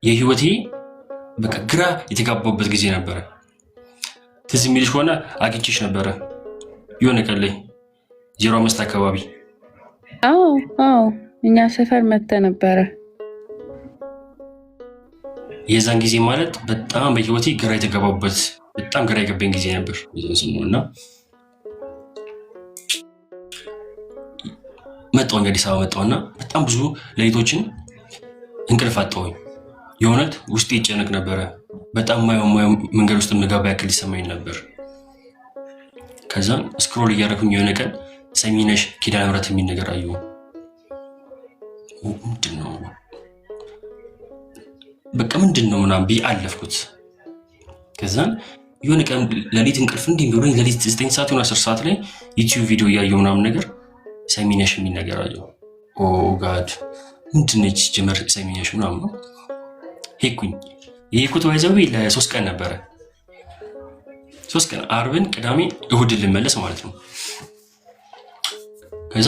የህይወቴ በቃ ግራ የተጋባበት ጊዜ ነበረ። ትዝ የሚልሽ ሆነ አግኝቼሽ ነበረ የሆነ ቀን ላይ 05 አካባቢ። አዎ እኛ ሰፈር መጥተ ነበረ። የዛን ጊዜ ማለት በጣም በህይወቴ ግራ የተጋባበት በጣም ግራ የገባኝ ጊዜ ነበር እና መጣሁኝ አዲስ አበባ መጣሁና በጣም ብዙ ሌሊቶችን እንቅልፍ አጣሁኝ። የእውነት ውስጤ ይጨነቅ ነበረ። በጣም ማየው መንገድ ውስጥ ምገባ ያክል ይሰማኝ ነበር። ከዛም ስክሮል እያደረኩኝ የሆነ ቀን ሰሚነሽ ኪዳነ ምህረት የሚል ነገር አየሁ። ምንድነው በቃ ምንድነው ምናምን ብዬ አለፍኩት። ከዛም የሆነ ቀን ሌሊት እንቅልፍ እንዲህ ብሎኝ ሌሊት 9 ሰዓት እና 10 ሰዓት ላይ ዩቲዩብ ቪዲዮ እያየሁ ምናምን ነገር ሰሚነሽ የሚል ነገር አየሁ። ኦ ጋድ ምንድነች ጀመር ሰሚነሽ ምናምን ነው ሄድኩኝ። የሄድኩት ባይዘው ለ3 ቀን ነበረ። 3 ቀን አርብን፣ ቅዳሜ፣ እሁድን ልመለስ ማለት ነው። ከዛ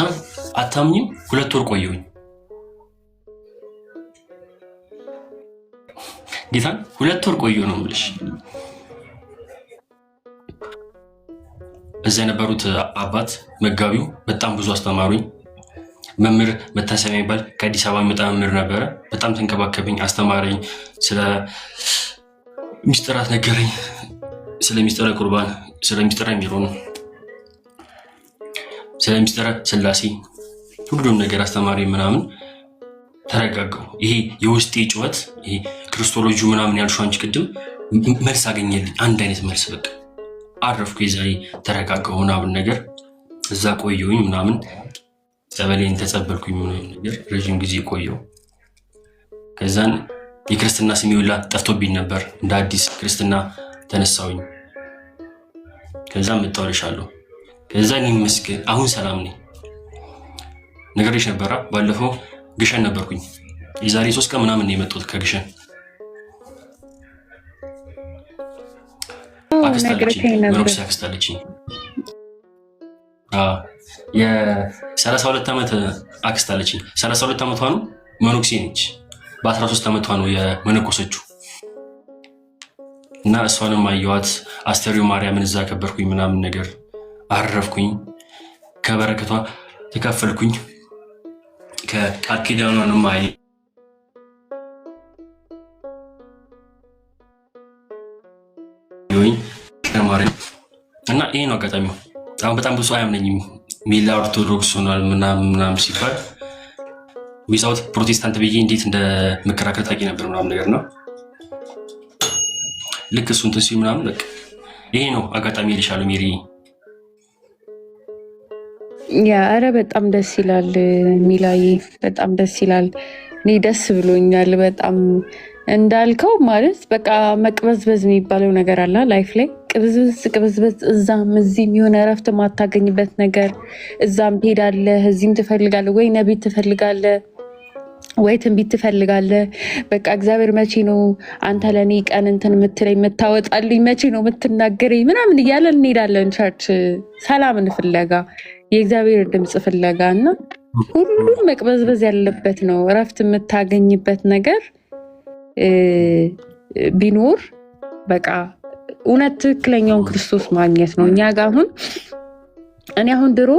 አታምኝም 2 ወር ቆየሁኝ። ጌታን 2 ወር ቆየሁ ነው የምልሽ። እዛ የነበሩት አባት መጋቢው በጣም ብዙ አስተማሩኝ። መምህር መታሰቢያ የሚባል ከአዲስ አበባ የሚመጣ መምህር ነበረ። በጣም ተንከባከበኝ፣ አስተማረኝ፣ ስለ ሚስጥራት ነገረኝ፣ ስለ ሚስጥረ ቁርባን፣ ስለ ሚስጥረ ሚሮን፣ ስለ ሚስጥረ ስላሴ ሁሉም ነገር አስተማረኝ ምናምን። ተረጋጋሁ። ይሄ የውስጤ ጩኸት ይሄ ክርስቶሎጂ ምናምን ያልሽው አንቺ ቅድም መልስ አገኘልኝ። አንድ አይነት መልስ በቃ አረፍኩ። የዛሬ ተረጋጋሁ ምናምን ነገር። እዛ ቆየሁኝ ምናምን ጸበሌን ተጸበልኩኝ ምናምን ነገር ረጅም ጊዜ ቆየሁ። ከዛን የክርስትና ስሜ ሁላ ጠፍቶብኝ ነበር። እንደ አዲስ ክርስትና ተነሳሁኝ። ከዛን መጣሁልሻለሁ። ከዛን ይመስገን አሁን ሰላም ነኝ። ነገርሽ ነበራ ባለፈው ግሸን ነበርኩኝ። የዛሬ 3 ቀን ምናምን ነው የመጣሁት ከግሸን። መነኩሴ አክስታለችኝ። የ32 ዓመት አክስት አለችኝ። 32 ዓመቷ ነው፣ መነኩሴ ነች። በ13 ዓመቷ ነው የመነኮሰችው እና እሷንም አየኋት። አስተርዮ ማርያምን እዛ ከበርኩኝ ምናምን ነገር አረፍኩኝ። ከበረከቷ ተካፈልኩኝ። ከቃል ኪዳኗንም እና ይሄ ነው አጋጣሚው። አሁን በጣም ብዙ አያምነኝም። ሚላ ኦርቶዶክስ ሆኗል ምናምን ሲባል ዊዛውት ፕሮቴስታንት ብዬ እንዴት እንደ መከራከር ታውቂ ነበር ምናምን ነገር ነው። ልክ እሱን ተሲ ምናምን በቃ ይሄ ነው አጋጣሚ ይልሻለሁ ሜሪ። ኧረ በጣም ደስ ይላል ሚላዬ፣ በጣም ደስ ይላል። እኔ ደስ ብሎኛል በጣም እንዳልከው። ማለት በቃ መቅበዝበዝ የሚባለው ነገር አለ ላይፍ ላይ ቅብዝበዝ፣ እዛም እዚህም የሆነ እረፍት ማታገኝበት ነገር። እዛም ትሄዳለህ፣ እዚህም ትፈልጋለህ፣ ወይ ነቢይ ትፈልጋለህ፣ ወይ ትንቢት ትፈልጋለህ። በቃ እግዚአብሔር መቼ ነው አንተ ለእኔ ቀን እንትን የምትለኝ የምታወጣልኝ፣ መቼ ነው የምትናገረኝ ምናምን እያለ እንሄዳለን ቸርች ሰላምን ፍለጋ፣ የእግዚአብሔር ድምፅ ፍለጋ። እና ሁሉም መቅበዝበዝ ያለበት ነው። እረፍት የምታገኝበት ነገር ቢኖር በቃ እውነት ትክክለኛውን ክርስቶስ ማግኘት ነው። እኛ ጋር እኔ አሁን ድሮ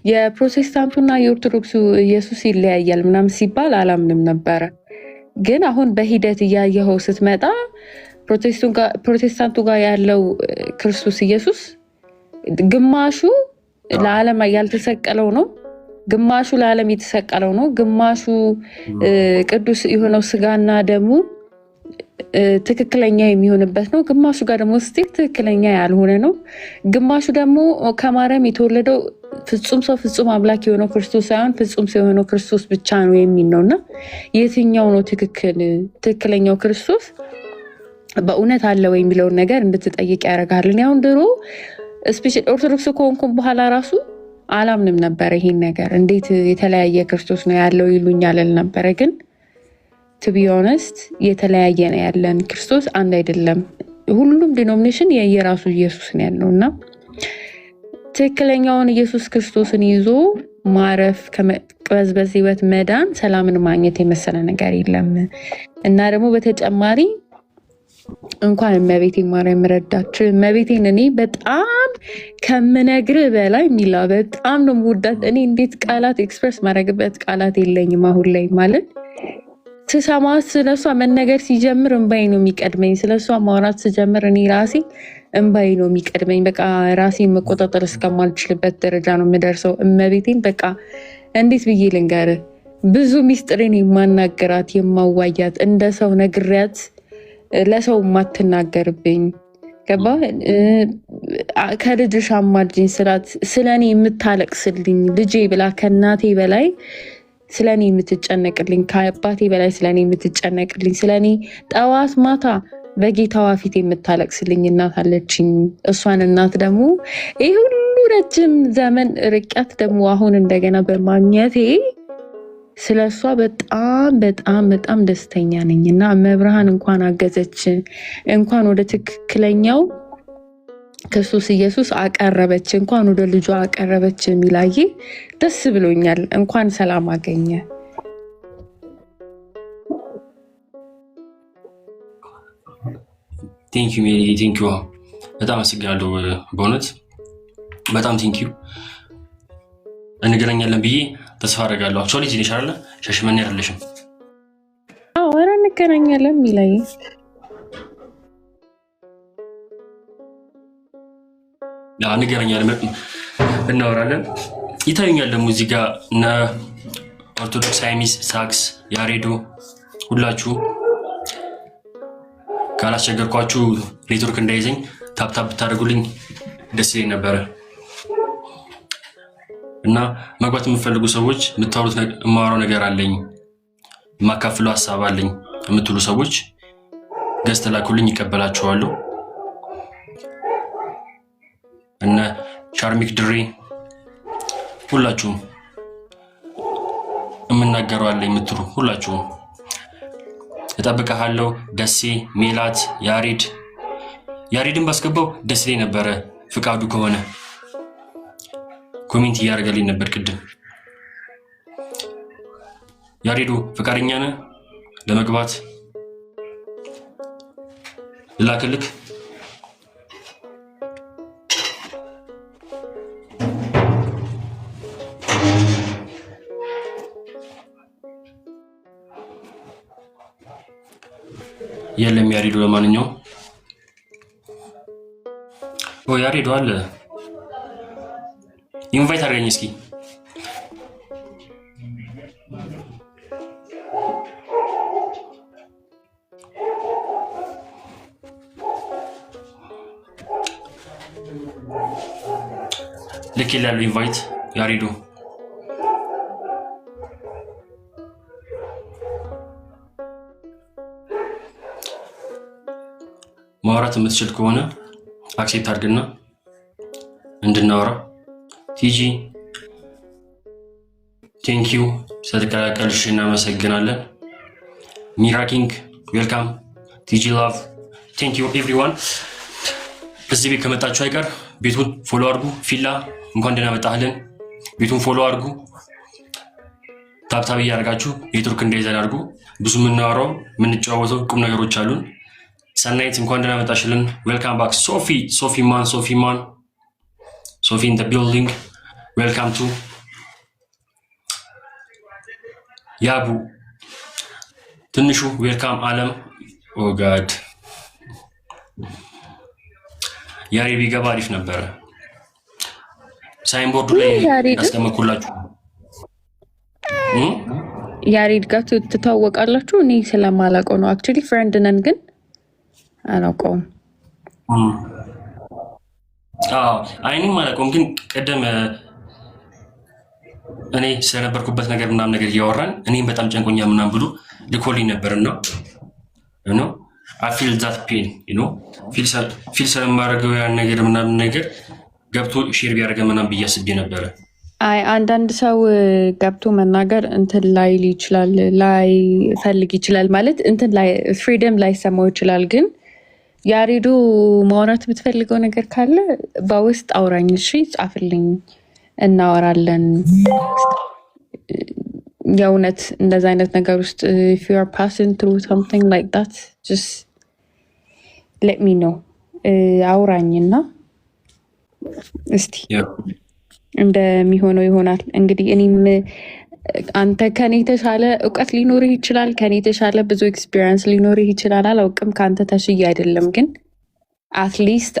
የፕሮቴስታንቱና የኦርቶዶክሱ ኢየሱስ ይለያያል ምናምን ሲባል አላምንም ነበረ። ግን አሁን በሂደት እያየኸው ስትመጣ ፕሮቴስታንቱ ጋር ያለው ክርስቶስ ኢየሱስ ግማሹ ለዓለም ያልተሰቀለው ነው፣ ግማሹ ለዓለም የተሰቀለው ነው፣ ግማሹ ቅዱስ የሆነው ስጋና ደሙ ትክክለኛ የሚሆንበት ነው፣ ግማሹ ጋር ደግሞ ስቲል ትክክለኛ ያልሆነ ነው፣ ግማሹ ደግሞ ከማርያም የተወለደው ፍጹም ሰው ፍጹም አምላክ የሆነው ክርስቶስ ሳይሆን ፍጹም ሰው የሆነው ክርስቶስ ብቻ ነው የሚል ነውና የትኛው ነው ትክክለኛው ክርስቶስ በእውነት አለ ወይ የሚለውን ነገር እንድትጠይቅ ያደርጋል። እኔ አሁን ድሮ ስፔሻሊ ኦርቶዶክስ ከሆንኩም በኋላ ራሱ አላምንም ነበረ። ይሄን ነገር እንዴት የተለያየ ክርስቶስ ነው ያለው ይሉኛል ነበረ። ግን ቱ ቢ ኦነስት የተለያየ ነው ያለን ክርስቶስ አንድ አይደለም። ሁሉም ዲኖሚኔሽን የየራሱ ኢየሱስ ነው ያለውና ትክክለኛውን ኢየሱስ ክርስቶስን ይዞ ማረፍ ከመቅበዝበዝ ህይወት መዳን ሰላምን ማግኘት የመሰለ ነገር የለም። እና ደግሞ በተጨማሪ እንኳን እመቤቴ ማርያም ረዳችን። እመቤቴን እኔ በጣም ከምነግርህ በላይ ሚላ በጣም ነው የምወዳት። እኔ እንዴት ቃላት ኤክስፕረስ ማድረግበት ቃላት የለኝም አሁን ላይ። ማለት ስሰማ ስለሷ መነገር ሲጀምር እንባይ ነው የሚቀድመኝ። ስለሷ ማውራት ስጀምር እኔ ራሴ እንባይ ነው የሚቀድመኝ። በቃ ራሴን መቆጣጠር እስከማልችልበት ደረጃ ነው የምደርሰው። እመቤቴን በቃ እንዴት ብዬ ልንገርህ? ብዙ ሚስጥሬን የማናገራት የማዋያት፣ እንደ ሰው ነግሪያት ለሰው ማትናገርብኝ ገባ። ከልጅሽ አማልጅኝ ስላት ስለኔ የምታለቅስልኝ ልጄ ብላ ከእናቴ በላይ ስለኔ የምትጨነቅልኝ፣ ከአባቴ በላይ ስለኔ የምትጨነቅልኝ፣ ስለኔ ጠዋት ማታ በጌታዋ ፊት የምታለቅስልኝ እናት አለችኝ። እሷን እናት ደግሞ ይህ ሁሉ ረጅም ዘመን ርቀት ደግሞ አሁን እንደገና በማግኘቴ ስለ እሷ በጣም በጣም በጣም ደስተኛ ነኝ። እና መብርሃን እንኳን አገዘች፣ እንኳን ወደ ትክክለኛው ክርስቶስ ኢየሱስ አቀረበች፣ እንኳን ወደ ልጇ አቀረበች የሚላዬ ደስ ብሎኛል። እንኳን ሰላም አገኘ። ቴንኪዩ ሜሪ፣ ቴንኪዩ በጣም አመሰግናለሁ። በእውነት በጣም ቴንኪዩ። እንገናኛለን ብዬ ተስፋ አደርጋለሁ። አክቹዋሊ እዚህ ነሽ አይደለ? ሻሸመኔ አይደለሽም? አዎ፣ ኧረ እንገናኛለን ሚላይ። እንገናኛለን፣ እናወራለን። ይታዩኛል ደግሞ እዚህ ጋር እነ ኦርቶዶክስ ሃይሚስ፣ ሳክስ፣ ያሬዶ ሁላችሁ ካላስቸገርኳችሁ ኔትወርክ እንዳይዘኝ ታፕታፕ ብታደርጉልኝ ደስ ይለኝ ነበረ። እና መግባት የምትፈልጉ ሰዎች የምታወሩት የማወራው ነገር አለኝ፣ የማካፍለው ሀሳብ አለኝ የምትሉ ሰዎች ገዝት ላኩልኝ፣ ይቀበላችኋለሁ። እነ ቻርሚክ ድሬ ሁላችሁም የምናገረው አለ የምትሉ ሁላችሁም እጠብቅሃለሁ። ደሴ፣ ሜላት፣ ያሬድን ባስገባው ደስ ላይ ነበረ ፍቃዱ ከሆነ ኮሜንት እያደረገልኝ ነበር ቅድም። ያሬዱ ፍቃደኛ ነህ ለመግባት? ልላክልክ? የለም ያሬዱ። ለማንኛውም ያሬዱ አለ። ኢንቫይት አድርገኝ እስኪ። ልክ ይላሉ ኢንቫይት ያሬዱ። ማውራት የምትችል ከሆነ አክሴፕት አድርግና እንድናወራ። ቲጂ ቴንኪዩ ስለተቀላቀልሽ እናመሰግናለን። ሚራኪንግ ዌልካም። ቲጂ ላቭ ቴንኪዩ ኤቭሪዋን። እዚህ ቤት ከመጣችሁ አይቀር ቤቱን ፎሎ አድርጉ። ፊላ እንኳን ደህና መጣህልን። ቤቱን ፎሎ አድርጉ። ታብታብ እያደረጋችሁ ኔትወርክ እንዳይዘን አድርጉ። ብዙ የምናወራው የምንጨዋወተው ቁም ነገሮች አሉን። ሰናይት እንኳን ደህና መጣሽልን። ዌልካም ባክ። ሶፊ ማን ሶፊ ኢን ዘ ቢልዲንግ ዌልካም ቱ። ያቡ ትንሹ ዌልካም። አለም ኦ ጋድ ያሬ ቢገባ አሪፍ ነበረ። ሳይንቦርዱ ላይ ያስቀመጥኩላችሁ። ያሬድ ጋር ትታወቃላችሁ? እኔ ስለማላውቀው ነው። አክቹዋሊ ፍሬንድ ነን ግን አላውቀውም። አይኔም አላውቀውም ግን ቅድም እኔ ስለነበርኩበት ነገር ምናምን ነገር እያወራን እኔም በጣም ጨንቆኛ ምናምን ብሎ ልኮልኝ ነበርና አይ ፊል ዛት ፔን ፊል ስለማደርገው ያን ነገር ምናምን ነገር ገብቶ ሼር ቢያደርገ ምናምን ብዬ አስቤ ነበረ። አይ አንዳንድ ሰው ገብቶ መናገር እንትን ላይ ይችላል ላይ ፈልግ ይችላል ማለት እንትን ላይ ፍሪደም ላይ ሰማው ይችላል። ግን ያሬዱ ማውራት የምትፈልገው ነገር ካለ በውስጥ አውራኝ፣ እሺ ጻፍልኝ፣ እናወራለን። የእውነት እንደዛ አይነት ነገር ውስጥ if you are passing through something like that just let me know አውራኝና እስቲ እንደሚሆነው ይሆናል። እንግዲህ እኔም አንተ ከኔ የተሻለ እውቀት ሊኖርህ ይችላል፣ ከኔ የተሻለ ብዙ ኤክስፒሪየንስ ሊኖርህ ይችላል። አላውቅም፣ ከአንተ ተሽዬ አይደለም። ግን አትሊስት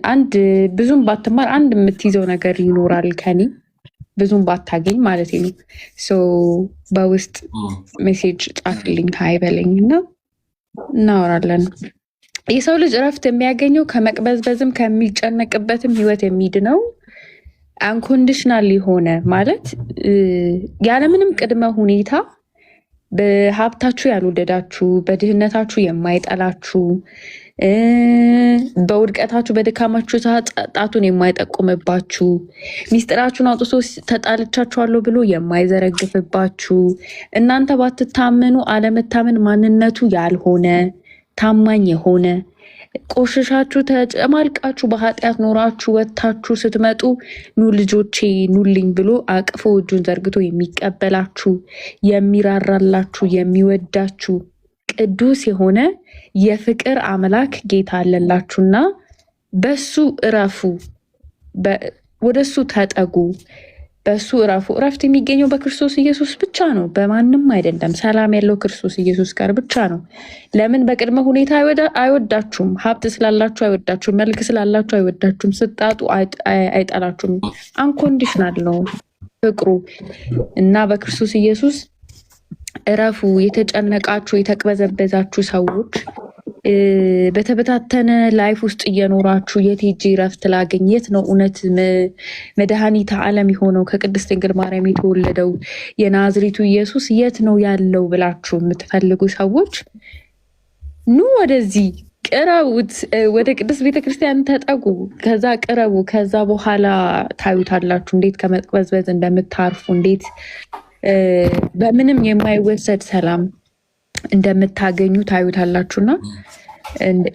አንድ ብዙም ባትማር አንድ የምትይዘው ነገር ይኖራል ከኔ ብዙም ባታገኝ ማለት ነው። ሶ በውስጥ ሜሴጅ ጻፍልኝ ሃይበለኝ እና እናወራለን። የሰው ልጅ እረፍት የሚያገኘው ከመቅበዝበዝም ከሚጨነቅበትም ህይወት የሚድነው አንኮንዲሽናል የሆነ ማለት ያለምንም ቅድመ ሁኔታ በሀብታችሁ ያልወደዳችሁ፣ በድህነታችሁ የማይጠላችሁ፣ በውድቀታችሁ በድካማችሁ ጣቱን የማይጠቁምባችሁ፣ ሚስጥራችሁን አውጥቶ ተጣልቻችኋለሁ ብሎ የማይዘረግፍባችሁ፣ እናንተ ባትታመኑ አለመታመን ማንነቱ ያልሆነ ታማኝ የሆነ ቆሽሻችሁ ተጨማልቃችሁ በኃጢአት ኖራችሁ ወጥታችሁ ስትመጡ ኑ ልጆቼ ኑልኝ ብሎ አቅፎ እጁን ዘርግቶ የሚቀበላችሁ የሚራራላችሁ የሚወዳችሁ ቅዱስ የሆነ የፍቅር አምላክ ጌታ አለላችሁና በሱ እረፉ፣ ወደሱ ተጠጉ፣ በሱ እረፉ። እረፍት የሚገኘው በክርስቶስ ኢየሱስ ብቻ ነው፣ በማንም አይደለም። ሰላም ያለው ክርስቶስ ኢየሱስ ጋር ብቻ ነው። ለምን? በቅድመ ሁኔታ አይወዳችሁም። ሀብት ስላላችሁ አይወዳችሁም። መልክ ስላላችሁ አይወዳችሁም። ስጣጡ አይጠላችሁም። አንኮንዲሽናል ነው ፍቅሩ እና በክርስቶስ ኢየሱስ እረፉ። የተጨነቃችሁ የተቅበዘበዛችሁ ሰዎች በተበታተነ ላይፍ ውስጥ እየኖራችሁ የት ሄጄ እረፍት ላገኝ? የት ነው እውነት መድኃኒተ ዓለም የሆነው ከቅድስት ድንግል ማርያም የተወለደው የናዝሬቱ ኢየሱስ የት ነው ያለው ብላችሁ የምትፈልጉ ሰዎች ኑ ወደዚህ ቅረቡት። ወደ ቅድስት ቤተክርስቲያን ተጠጉ። ከዛ ቅረቡ። ከዛ በኋላ ታዩታላችሁ እንዴት ከመቅበዝበዝ እንደምታርፉ፣ እንዴት በምንም የማይወሰድ ሰላም እንደምታገኙ ታዩታላችሁና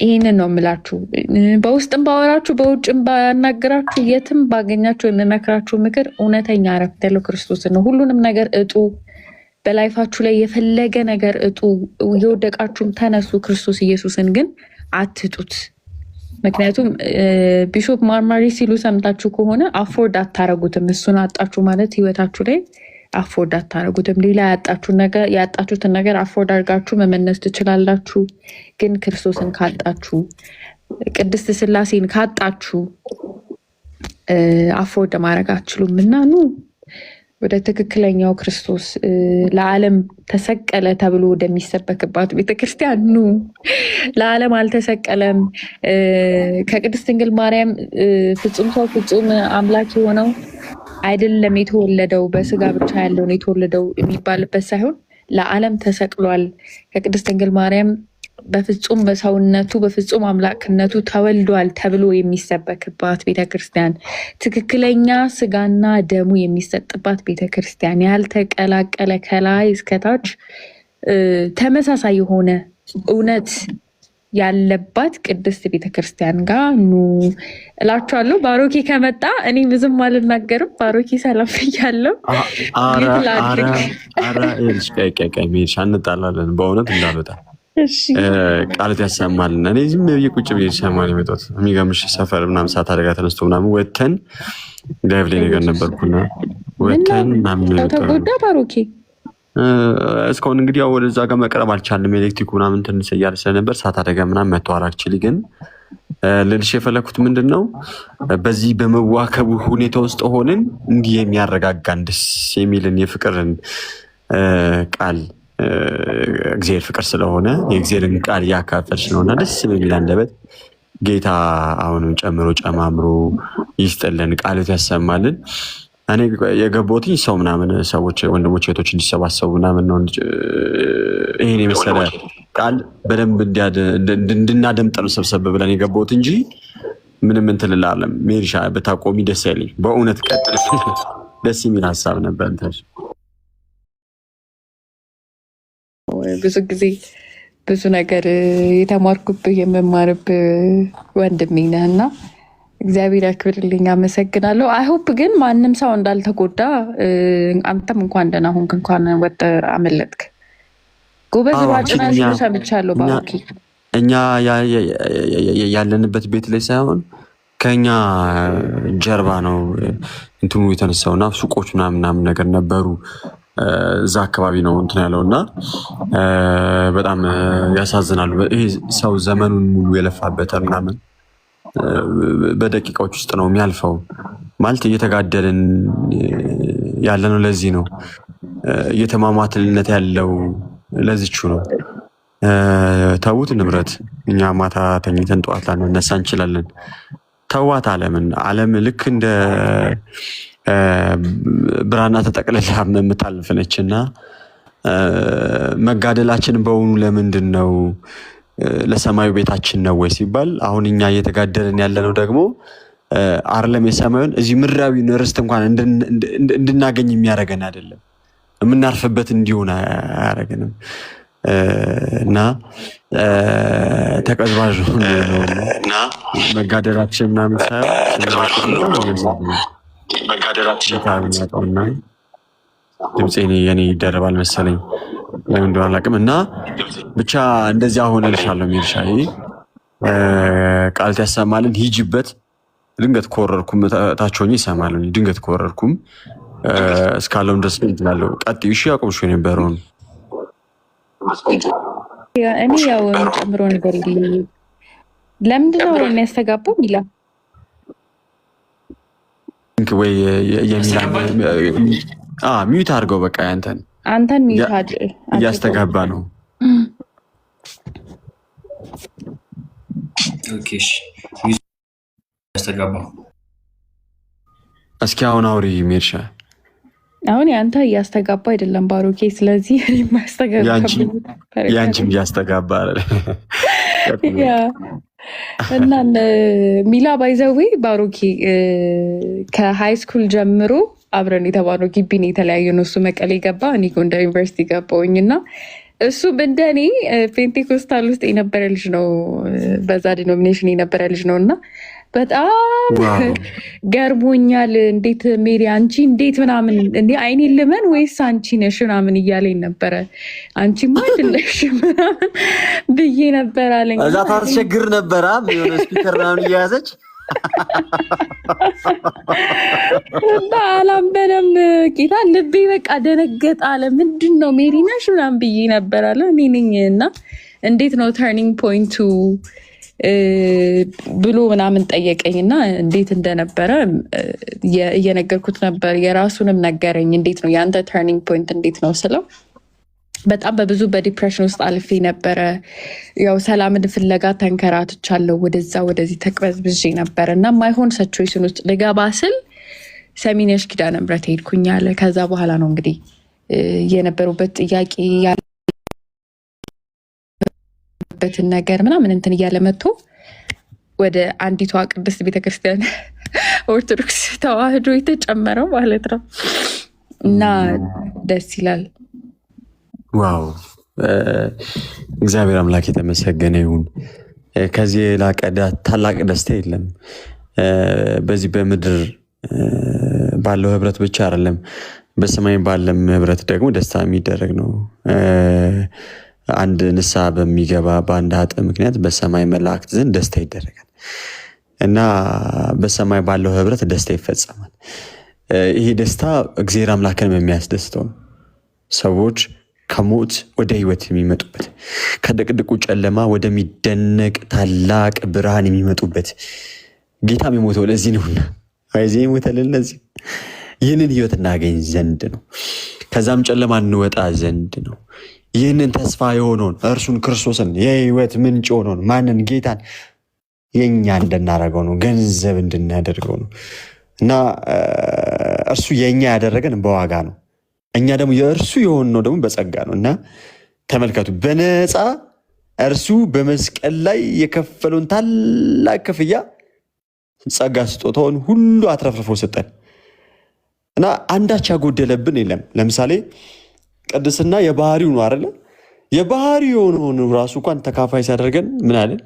ይህንን ነው የምላችሁ። በውስጥም ባወራችሁ በውጭም ባናገራችሁ የትም ባገኛችሁ የምመክራችሁ ምክር እውነተኛ እረፍት ያለው ክርስቶስ ነው። ሁሉንም ነገር እጡ፣ በላይፋችሁ ላይ የፈለገ ነገር እጡ፣ የወደቃችሁም ተነሱ። ክርስቶስ ኢየሱስን ግን አትጡት። ምክንያቱም ቢሾፕ ማርማሪ ሲሉ ሰምታችሁ ከሆነ አፎርድ አታረጉትም። እሱን አጣችሁ ማለት ህይወታችሁ ላይ አፎርድ አታረጉትም። ሌላ ያጣችሁትን ነገር አፎርድ አድርጋችሁ መመነስ ትችላላችሁ። ግን ክርስቶስን ካጣችሁ፣ ቅድስት ስላሴን ካጣችሁ አፎርድ ማድረግ አትችሉም እና ኑ ወደ ትክክለኛው ክርስቶስ ለዓለም ተሰቀለ ተብሎ ወደሚሰበክባት ቤተክርስቲያን ኑ። ለዓለም አልተሰቀለም። ከቅድስት ድንግል ማርያም ፍጹም ሰው ፍጹም አምላክ የሆነው አይደለም የተወለደው፣ በስጋ ብቻ ያለውን የተወለደው የሚባልበት ሳይሆን ለዓለም ተሰቅሏል። ከቅድስት ድንግል ማርያም በፍጹም በሰውነቱ በፍጹም አምላክነቱ ተወልዷል ተብሎ የሚሰበክባት ቤተክርስቲያን፣ ትክክለኛ ስጋና ደሙ የሚሰጥባት ቤተክርስቲያን፣ ያልተቀላቀለ ከላይ እስከታች ተመሳሳይ የሆነ እውነት ያለባት ቅድስት ቤተክርስቲያን ጋር ኑ እላችኋለሁ። ባሮኪ ከመጣ እኔ ብዙም አልናገርም። ባሮኪ ሰላም ብያለሁ። አንጣላለን በእውነት እንዳልወጣ ቃልት ያሰማልን። እኔ ዝም ብዬ ቁጭ ብዬ ሰማን የመጣሁት የሚገምሽ ሰፈር ምናምን ሰዓት አደጋ ተነስቶ ምናምን ወተን ላይቭ ላይ ነገር ነበርኩና ወተን ምናምን ተጎዳ ባሮኪ እስካሁን እንግዲህ ያው ወደዛ ጋር መቅረብ አልቻልንም። ኤሌክትሪኩ ምናምን ትንሽ እያለ ስለነበር ሰዓት አደጋ ምናምን መተዋር አክቹዋሊ። ግን ልልሽ የፈለኩት ምንድን ነው በዚህ በመዋከቡ ሁኔታ ውስጥ ሆንን እንዲህ የሚያረጋጋን ደስ የሚልን የፍቅርን ቃል እግዚአብሔር ፍቅር ስለሆነ የእግዚአብሔርን ቃል እያካፈልሽ ነውና ደስ በሚል አንደበት ጌታ አሁንም ጨምሮ ጨማምሮ ይስጥልን፣ ቃልት ያሰማልን። እኔ የገባሁትኝ ሰው ምናምን ሰዎች ወንድሞች እህቶች እንዲሰባሰቡ ምናምን ነው። ይሄን የመሰለ ቃል በደንብ እንድናደምጥ ነው ሰብሰብ ብለን የገባሁት እንጂ ምንም እንትን እላለም። ሜሪሻ ብታቆሚ ደስ ያለኝ በእውነት ቀጥል። ደስ የሚል ሀሳብ ነበር። እንትን ብዙ ጊዜ ብዙ ነገር የተማርኩብህ የምማርብህ ወንድሜ ነህ እና እግዚአብሔር ያክብርልኝ። አመሰግናለሁ። አይሆፕ ግን ማንም ሰው እንዳልተጎዳ አንተም እንኳን ደህና ሆንክ፣ እንኳን ወጥ አመለጥክ። ጎበዝ ባጭና ሲሉ ሰምቻለሁ። ባሮኪ እኛ ያለንበት ቤት ላይ ሳይሆን ከኛ ጀርባ ነው እንትኑ የተነሳውና ሱቆች ምናምን ነገር ነበሩ። እዛ አካባቢ ነው እንትን ያለው እና በጣም ያሳዝናሉ። ይሄ ሰው ዘመኑን ሙሉ የለፋበት ምናምን በደቂቃዎች ውስጥ ነው የሚያልፈው። ማለት እየተጋደልን ያለ ነው። ለዚህ ነው እየተማማትልነት ያለው። ለዚቹ ነው ተዉት ንብረት። እኛ ማታ ተኝተን ጠዋት ላንነሳ እንችላለን። ተዋት ዓለምን። ዓለም ልክ እንደ ብራና ተጠቅልላ የምታልፍ ነች እና መጋደላችን በውኑ ለምንድን ነው? ለሰማዩ ቤታችን ነው ወይ ሲባል አሁን እኛ እየተጋደልን ያለነው ደግሞ አይደለም የሰማዩን እዚህ ምድራዊ ርስት እንኳን እንድናገኝ የሚያደርገን አይደለም። የምናርፍበት እንዲሆን አያደርገንም እና ተቀዝባዥ እና መጋደላችን ምናምን መጋደላችንና ድምፄ የኔ ይደረባል መሰለኝ ለምን እንደሆነ አላውቅም። እና ብቻ እንደዚህ አሁን እልሻለሁ ሚልሻዬ ቃል ያሰማልን። ሂጂበት። ድንገት ከወረድኩም ታች ሆኜ ይሰማልን። ድንገት ከወረድኩም እስካለውም ድረስ እላለሁ። ቀጥይ እሺ። አቁምሽ የነበረውን እኔ ያው ጨምሮ ነገር ለምንድን ነው የሚያስተጋባው? ሚላ ወይ የሚላ ሚዩት አድርገው በቃ አንተን ሚዩት እያስተጋባ ነው። እስኪ አሁን አውሪ ሜርሻ። አሁን ያንተ እያስተጋባ አይደለም ባሮኬ። ስለዚህ ያንቺም እያስተጋባ እና ሚላ ባይዘዌ ባሮኬ ከሃይ ስኩል ጀምሮ አብረን የተባለው ግቢን የተለያየ ነው። እሱ መቀሌ ገባ፣ እኔ ጎንደር ዩኒቨርሲቲ ገባሁኝ እና እሱ እንደኔ ፔንቴኮስታል ውስጥ የነበረ ልጅ ነው። በዛ ዲኖሚኔሽን የነበረ ልጅ ነው እና በጣም ገርሞኛል። እንዴት ሜሪ አንቺ እንዴት ምናምን እንዴ አይኔን ልመን ወይስ አንቺ ነሽ ምናምን እያለኝ ነበረ። አንቺማ አይደለሽ ምናምን ብዬ ነበር አለኝ። እዛ ታስቸግር ነበራ የሆነ ስፒከር ምናምን እየያዘች እና አላምበለም ጌታ ልቤ በቃ ደነገጥ አለ። ምንድን ነው ሜሪ ነሽ ምናምን ብዬ ነበር አለ። እኔ ነኝ እና እንዴት ነው ተርኒንግ ፖይንቱ ብሎ ምናምን ጠየቀኝና እንዴት እንደነበረ እየነገርኩት ነበር። የራሱንም ነገረኝ። እንዴት ነው የአንተ ተርኒንግ ፖይንት እንዴት ነው ስለው በጣም በብዙ በዲፕሬሽን ውስጥ አልፌ ነበረ። ያው ሰላምን ፍለጋ ተንከራትቻለሁ። ወደዛ ወደዚህ ተቅበዝብዤ ነበረ እና ማይሆን ሲቹዌሽን ውስጥ ልገባ ስል ሰሚነሽ ኪዳነ ምሕረት ሄድኩኝ አለ። ከዛ በኋላ ነው እንግዲህ የነበሩበት ጥያቄ በትን ነገር ምናምን እንትን እያለ መጥቶ ወደ አንዲቷ ቅድስት ቤተክርስቲያን ኦርቶዶክስ ተዋህዶ የተጨመረው ማለት ነው እና ደስ ይላል። ዋው! እግዚአብሔር አምላክ የተመሰገነ ይሁን። ከዚህ የላቀ ታላቅ ደስታ የለም። በዚህ በምድር ባለው ህብረት ብቻ አይደለም፣ በሰማይ ባለም ህብረት ደግሞ ደስታ የሚደረግ ነው። አንድ ንስሐ በሚገባ በአንድ ኃጥ ምክንያት በሰማይ መላእክት ዘንድ ደስታ ይደረጋል እና በሰማይ ባለው ህብረት ደስታ ይፈጸማል። ይሄ ደስታ እግዚአብሔር አምላክን የሚያስደስተው ነው። ሰዎች ከሞት ወደ ህይወት የሚመጡበት፣ ከድቅድቁ ጨለማ ወደሚደነቅ ታላቅ ብርሃን የሚመጡበት፣ ጌታም የሞተው ለዚህ ነውና አይዚህ የሞተልን ለዚህ ይህንን ህይወት እናገኝ ዘንድ ነው። ከዛም ጨለማ እንወጣ ዘንድ ነው። ይህንን ተስፋ የሆነውን እርሱን ክርስቶስን የህይወት ምንጭ የሆነውን ማንን? ጌታን የኛ እንድናደርገው ነው፣ ገንዘብ እንድናደርገው ነው እና እርሱ የኛ ያደረገን በዋጋ ነው። እኛ ደግሞ የእርሱ የሆነው ደግሞ በጸጋ ነው እና ተመልከቱ፣ በነፃ እርሱ በመስቀል ላይ የከፈለውን ታላቅ ክፍያ ጸጋ ስጦታውን ሁሉ አትረፍርፎ ሰጠን እና አንዳች ያጎደለብን የለም። ለምሳሌ ቅድስና የባህሪው ነው አይደለ? የባህሪው የሆነውን ራሱ እንኳን ተካፋይ ሲያደርገን ምን አለን?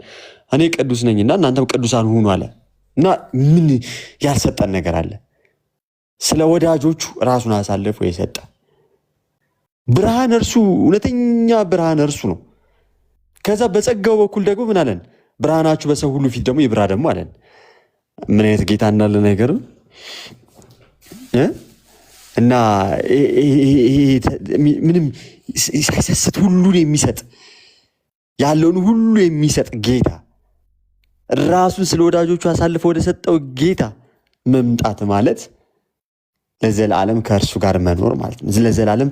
እኔ ቅዱስ ነኝና እናንተም ቅዱሳን ሁኑ አለ። እና ምን ያልሰጠን ነገር አለ? ስለ ወዳጆቹ ራሱን አሳልፎ የሰጠ ብርሃን እርሱ፣ እውነተኛ ብርሃን እርሱ ነው። ከዛ በጸጋው በኩል ደግሞ ምን አለን? ብርሃናችሁ በሰው ሁሉ ፊት ደግሞ ይብራ ደግሞ አለን። ምን አይነት ጌታ እንዳለ ነገር እና ምንም ሳይሰስት ሁሉን የሚሰጥ ያለውን ሁሉ የሚሰጥ ጌታ፣ ራሱን ስለ ወዳጆቹ አሳልፎ ወደ ሰጠው ጌታ መምጣት ማለት ለዘላለም ከእርሱ ጋር መኖር ማለት ነው። ለዘላለም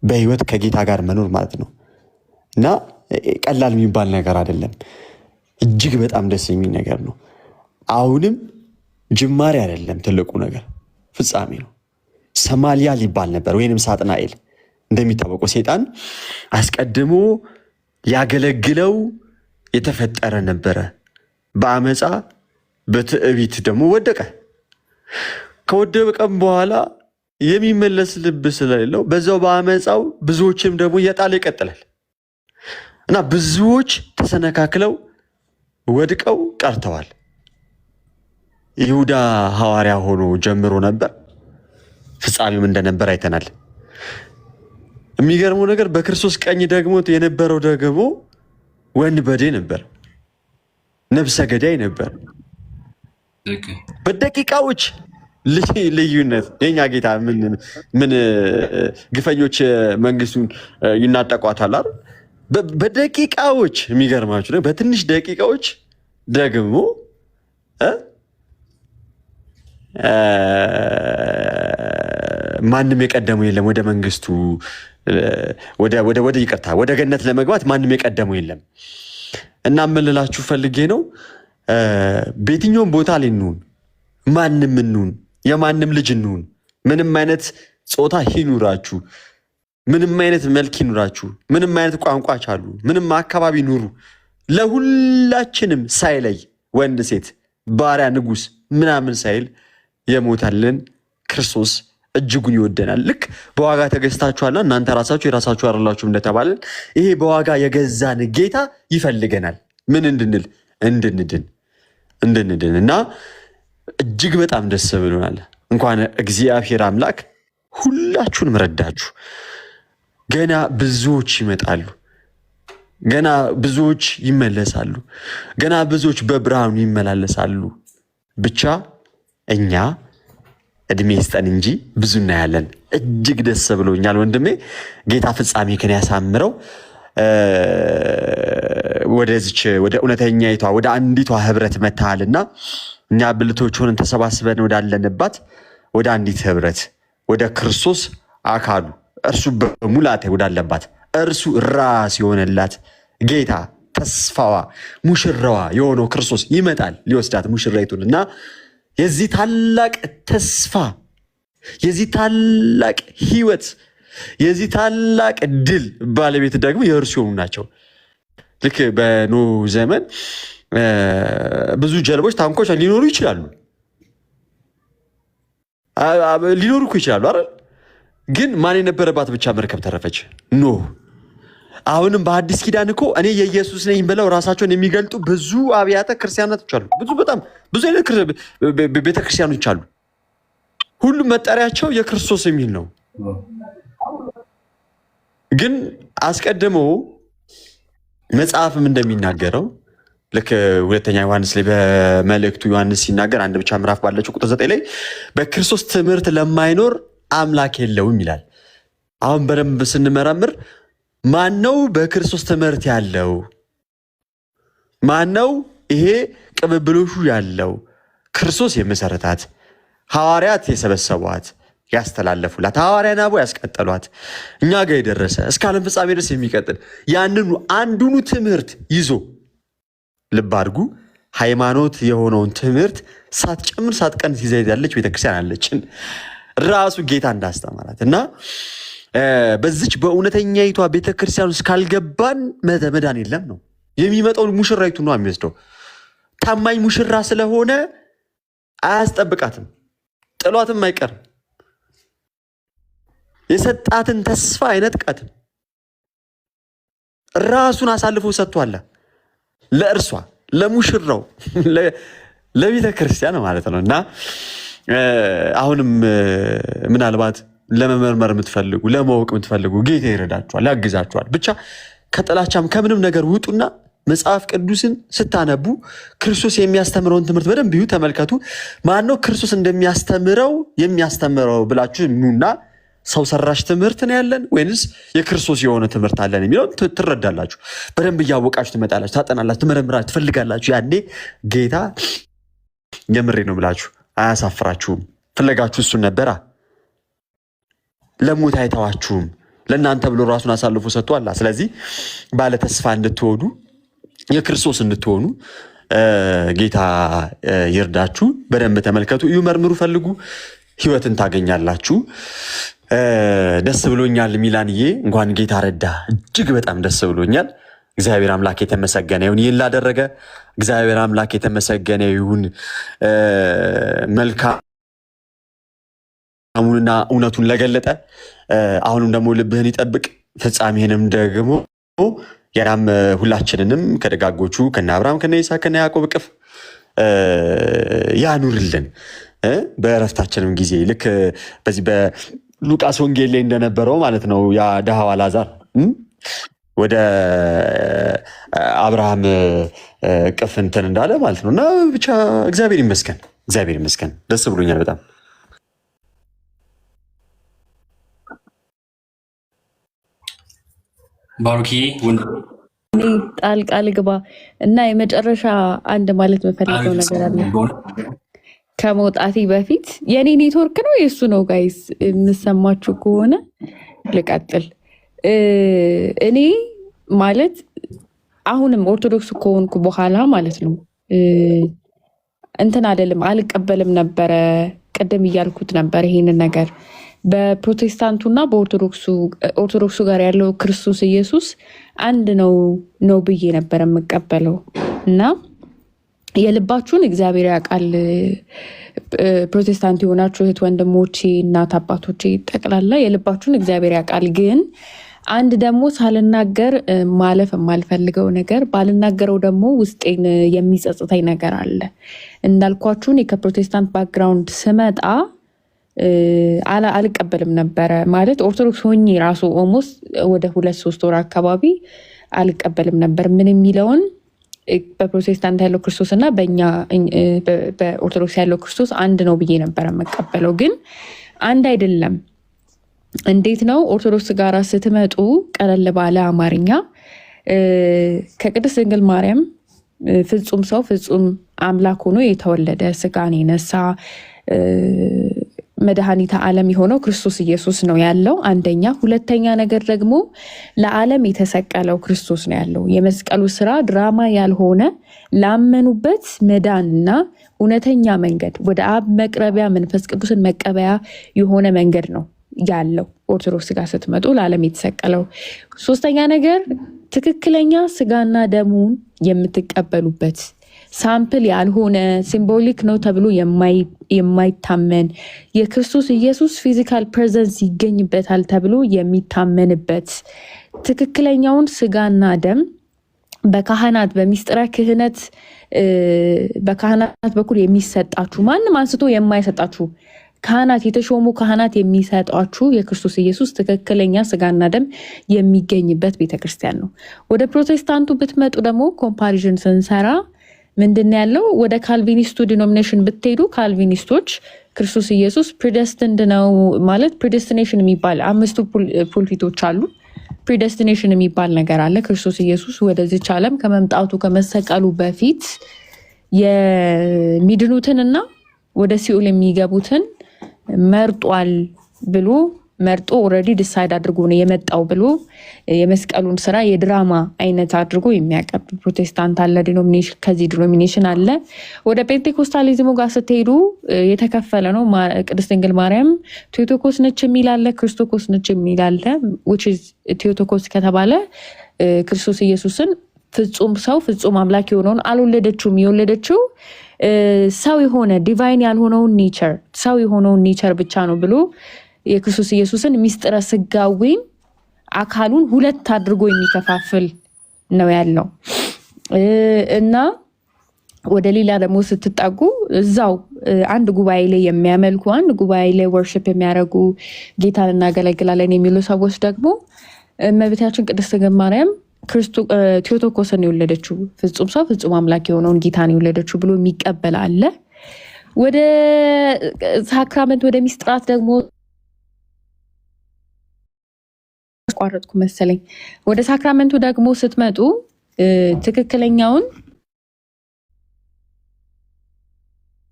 በህይወት ከጌታ ጋር መኖር ማለት ነው እና ቀላል የሚባል ነገር አይደለም። እጅግ በጣም ደስ የሚል ነገር ነው። አሁንም ጅማሬ አይደለም፣ ትልቁ ነገር ፍጻሜ ነው። ሰማሊያ ሊባል ነበር ወይንም ሳጥናኤል። እንደሚታወቀው ሰይጣን አስቀድሞ ያገለግለው የተፈጠረ ነበረ። በአመፃ በትዕቢት ደግሞ ወደቀ። ከወደቀም በኋላ የሚመለስ ልብ ስለሌለው በዛው በአመፃው ብዙዎችም ደግሞ እየጣለ ይቀጥላል እና ብዙዎች ተሰነካክለው ወድቀው ቀርተዋል። ይሁዳ ሐዋርያ ሆኖ ጀምሮ ነበር፣ ፍጻሜም እንደነበር አይተናል። የሚገርመው ነገር በክርስቶስ ቀኝ ደግሞ የነበረው ደግሞ ወንበዴ ነበር፣ ነፍሰ ገዳይ ነበር። በደቂቃዎች ልዩነት የኛ ጌታ ምን ግፈኞች መንግስቱን ይናጠቋታል አይደል? በደቂቃዎች የሚገርማችሁ በትንሽ ደቂቃዎች ደግሞ ማንም የቀደመው የለም ወደ መንግስቱ ወደ ገነት ለመግባት ማንም የቀደመው የለም። እና ምንላችሁ ፈልጌ ነው በየትኛውም ቦታ ላይ እንሁን፣ ማንም እንሁን፣ የማንም ልጅ እንሁን፣ ምንም አይነት ጾታ ይኑራችሁ፣ ምንም አይነት መልክ ይኑራችሁ፣ ምንም አይነት ቋንቋ ቻሉ፣ ምንም አካባቢ ኑሩ፣ ለሁላችንም ሳይለይ ወንድ ሴት፣ ባሪያ ንጉስ ምናምን ሳይል የሞታልን ክርስቶስ እጅጉን ይወደናል። ልክ በዋጋ ተገዝታችኋልና እናንተ ራሳችሁ የራሳችሁ አይደላችሁም እንደተባለን ይሄ በዋጋ የገዛን ጌታ ይፈልገናል። ምን እንድንል? እንድንድን እና እጅግ በጣም ደስ ብሎናል። እንኳን እግዚአብሔር አምላክ ሁላችሁንም ረዳችሁ። ገና ብዙዎች ይመጣሉ፣ ገና ብዙዎች ይመለሳሉ፣ ገና ብዙዎች በብርሃኑ ይመላለሳሉ። ብቻ እኛ እድሜ ይስጠን እንጂ ብዙ እናያለን። እጅግ ደስ ብሎኛል ወንድሜ። ጌታ ፍጻሜ ከን ያሳምረው። ወደዚች ወደ እውነተኛይቷ ወደ አንዲቷ ህብረት መታልና እኛ ብልቶች ሆነን ተሰባስበን ወዳለንባት ወደ አንዲት ህብረት ወደ ክርስቶስ አካሉ እርሱ በሙላት ወዳለባት እርሱ ራስ የሆነላት ጌታ ተስፋዋ ሙሽራዋ የሆነው ክርስቶስ ይመጣል ሊወስዳት ሙሽራይቱንና የዚህ ታላቅ ተስፋ የዚህ ታላቅ ህይወት የዚህ ታላቅ ድል ባለቤት ደግሞ የእርሱ የሆኑ ናቸው። ልክ በኖህ ዘመን ብዙ ጀልቦች፣ ታንኮች ሊኖሩ ይችላሉ አይደል? ግን ማን የነበረባት ብቻ መርከብ ተረፈች? ኖህ። አሁንም በአዲስ ኪዳን እኮ እኔ የኢየሱስ ነኝ ብለው ራሳቸውን የሚገልጡ ብዙ አብያተ ክርስቲያናቶች አሉ። በጣም ብዙ አይነት ቤተክርስቲያኖች አሉ። ሁሉም መጠሪያቸው የክርስቶስ የሚል ነው። ግን አስቀድመው መጽሐፍም እንደሚናገረው ልክ ሁለተኛ ዮሐንስ ላይ በመልእክቱ ዮሐንስ ሲናገር አንድ ብቻ ምዕራፍ ባለችው ቁጥር 9 ላይ በክርስቶስ ትምህርት ለማይኖር አምላክ የለውም ይላል። አሁን በደንብ ስንመረምር ማነው በክርስቶስ ትምህርት ያለው? ማነው ይሄ ቅብብሎሹ ያለው? ክርስቶስ የመሰረታት ሐዋርያት የሰበሰቧት ያስተላለፉላት ሐዋርያን አበው ያስቀጠሏት እኛ ጋር የደረሰ እስከ ዓለም ፍጻሜ ድረስ የሚቀጥል ያንኑ አንዱኑ ትምህርት ይዞ ልብ አድርጉ፣ ሃይማኖት የሆነውን ትምህርት ሳትጨምር ሳትቀንስ ይዛ ያለች ቤተክርስቲያን አለችን ራሱ ጌታ እንዳስተማራት እና በዚች በእውነተኛይቷ ቤተክርስቲያን ውስጥ ካልገባን መዳን የለም ነው። የሚመጣው ሙሽራይቱ ነው የሚወስደው። ታማኝ ሙሽራ ስለሆነ አያስጠብቃትም፣ ጥሏትም አይቀርም። የሰጣትን ተስፋ አይነጥቃትም። ራሱን አሳልፎ ሰጥቷል ለእርሷ ለሙሽራው ለቤተ ክርስቲያን ማለት ነው። እና አሁንም ምናልባት ለመመርመር የምትፈልጉ ለማወቅ የምትፈልጉ ጌታ ይረዳችኋል፣ ያግዛችኋል። ብቻ ከጥላቻም ከምንም ነገር ውጡና መጽሐፍ ቅዱስን ስታነቡ ክርስቶስ የሚያስተምረውን ትምህርት በደንብ እዩ፣ ተመልከቱ። ማነው ክርስቶስ የሚያስተምረው ብላችሁ ኑና ሰው ሰራሽ ትምህርት ነው ያለን ወይንስ የክርስቶስ የሆነ ትምህርት አለን የሚለው ትረዳላችሁ። በደንብ እያወቃችሁ ትመጣላችሁ፣ ታጠናላችሁ፣ ትመረምራችሁ፣ ትፈልጋላችሁ። ያኔ ጌታ የምሬ ነው ብላችሁ አያሳፍራችሁም። ፍለጋችሁ እሱን ነበራ። ለሞት አይተዋችሁም። ለእናንተ ብሎ ራሱን አሳልፎ ሰጥቷል። ስለዚህ ባለ ተስፋ እንድትሆኑ የክርስቶስ እንድትሆኑ ጌታ ይርዳችሁ። በደንብ ተመልከቱ፣ እዩ፣ መርምሩ፣ ፈልጉ፣ ህይወትን ታገኛላችሁ። ደስ ብሎኛል ሚላንዬ፣ እንኳን ጌታ ረዳ። እጅግ በጣም ደስ ብሎኛል። እግዚአብሔር አምላክ የተመሰገነ ይሁን። ይህን ላደረገ እግዚአብሔር አምላክ የተመሰገነ ይሁን። መልካሙንና እውነቱን ለገለጠ አሁንም ደግሞ ልብህን ይጠብቅ፣ ፍጻሜህንም ደግሞ ያም ሁላችንንም ከደጋጎቹ ከነ አብርሃም ከነ ይስሐቅ ከነ ያዕቆብ እቅፍ ያኑርልን። በእረፍታችንም ጊዜ ልክ በዚህ በሉቃስ ወንጌል ላይ እንደነበረው ማለት ነው። ያ ድሃው አልዓዛር ወደ አብርሃም እቅፍ እንትን እንዳለ ማለት ነው። እና ብቻ እግዚአብሔር ይመስገን፣ እግዚአብሔር ይመስገን። ደስ ብሎኛል በጣም። ባሩኪ እኔ ጣልቃ ልግባ እና የመጨረሻ አንድ ማለት መፈልገው ነገር አለ ከመውጣቴ በፊት። የኔ ኔትወርክ ነው የእሱ ነው ጋይስ? የምሰማችሁ ከሆነ ልቀጥል። እኔ ማለት አሁንም ኦርቶዶክስ ከሆንኩ በኋላ ማለት ነው እንትን አይደለም አልቀበልም ነበረ። ቅድም እያልኩት ነበር ይሄንን ነገር በፕሮቴስታንቱና በኦርቶዶክሱ ጋር ያለው ክርስቶስ ኢየሱስ አንድ ነው ብዬ ነበር የምቀበለው እና የልባችሁን እግዚአብሔር ያውቃል። ፕሮቴስታንት የሆናችሁ እህት ወንድሞቼ፣ እናት አባቶቼ ጠቅላላ የልባችሁን እግዚአብሔር ያውቃል። ግን አንድ ደግሞ ሳልናገር ማለፍ የማልፈልገው ነገር ባልናገረው ደግሞ ውስጤን የሚጸጽተኝ ነገር አለ። እንዳልኳችሁን ከፕሮቴስታንት ባክግራውንድ ስመጣ አልቀበልም ነበረ ማለት ኦርቶዶክስ ሆኜ ራሱ ኦልሞስት ወደ 2-3 ወር አካባቢ አልቀበልም ነበር። ምን የሚለውን በፕሮቴስታንት ያለው ክርስቶስ እና በኦርቶዶክስ ያለው ክርስቶስ አንድ ነው ብዬ ነበር የምቀበለው። ግን አንድ አይደለም። እንዴት ነው? ኦርቶዶክስ ጋር ስትመጡ ቀለል ባለ አማርኛ ከቅድስት ድንግል ማርያም ፍጹም ሰው ፍጹም አምላክ ሆኖ የተወለደ ስጋን የነሳ መድኃኒተ ዓለም የሆነው ክርስቶስ ኢየሱስ ነው ያለው አንደኛ። ሁለተኛ ነገር ደግሞ ለዓለም የተሰቀለው ክርስቶስ ነው ያለው። የመስቀሉ ስራ ድራማ ያልሆነ ላመኑበት መዳንና እውነተኛ መንገድ ወደ አብ መቅረቢያ መንፈስ ቅዱስን መቀበያ የሆነ መንገድ ነው ያለው ኦርቶዶክስ ጋር ስትመጡ ለዓለም የተሰቀለው። ሶስተኛ ነገር ትክክለኛ ስጋና ደሙን የምትቀበሉበት ሳምፕል ያልሆነ ሲምቦሊክ ነው ተብሎ የማይታመን የክርስቶስ ኢየሱስ ፊዚካል ፕሬዘንስ ይገኝበታል ተብሎ የሚታመንበት ትክክለኛውን ስጋና ደም በካህናት በሚስጥረ ክህነት በካህናት በኩል የሚሰጣችሁ ማንም አንስቶ የማይሰጣችሁ ካህናት የተሾሙ ካህናት የሚሰጧችሁ የክርስቶስ ኢየሱስ ትክክለኛ ስጋና ደም የሚገኝበት ቤተክርስቲያን ነው። ወደ ፕሮቴስታንቱ ብትመጡ ደግሞ ኮምፓሪዥን ስንሰራ ምንድን ያለው? ወደ ካልቪኒስቱ ዲኖሚኔሽን ብትሄዱ ካልቪኒስቶች ክርስቶስ ኢየሱስ ፕሪደስትንድ ነው ማለት ፕሪደስቲኔሽን የሚባል 5 ፑልፒቶች አሉ። ፕሪደስቲኔሽን የሚባል ነገር አለ። ክርስቶስ ኢየሱስ ወደዚች ዓለም ከመምጣቱ ከመሰቀሉ በፊት የሚድኑትንና ወደ ሲኦል የሚገቡትን መርጧል ብሎ መርጦ ኦልሬዲ ዲሳይድ አድርጎ ነው የመጣው ብሎ የመስቀሉን ስራ የድራማ አይነት አድርጎ የሚያቀርብ ፕሮቴስታንት አለ። ዲኖሚኔሽን ከዚህ ዲኖሚኔሽን አለ። ወደ ፔንቴኮስታሊዝሙ ጋር ስትሄዱ የተከፈለ ነው። ቅድስት ድንግል ማርያም ቴዎቶኮስ ነች የሚል አለ፣ ክርስቶኮስ ነች የሚል አለ። ቴዎቶኮስ ከተባለ ክርስቶስ ኢየሱስን ፍጹም ሰው ፍጹም አምላክ የሆነውን አልወለደችውም። የወለደችው ሰው የሆነ ዲቫይን ያልሆነውን ኔቸር ሰው የሆነውን ኔቸር ብቻ ነው ብሎ የክርስቶስ ኢየሱስን ሚስጥረ ስጋዊን አካሉን ሁለት አድርጎ የሚከፋፍል ነው ያለው እና ወደ ሌላ ደግሞ ስትጠጉ እዛው አንድ ጉባኤ ላይ የሚያመልኩ አንድ ጉባኤ ላይ ወርሺፕ የሚያደርጉ ጌታን እናገለግላለን የሚሉ ሰዎች ደግሞ እመቤታችን ቅድስት ድንግል ማርያም ቴዎቶኮስን የወለደችው ፍጹም ሰው ፍጹም አምላክ የሆነውን ጌታን የወለደችው ብሎ የሚቀበል አለ። ወደ ሳክራመንት ወደ ሚስጥራት ደግሞ አቋረጥኩ መሰለኝ። ወደ ሳክራመንቱ ደግሞ ስትመጡ ትክክለኛውን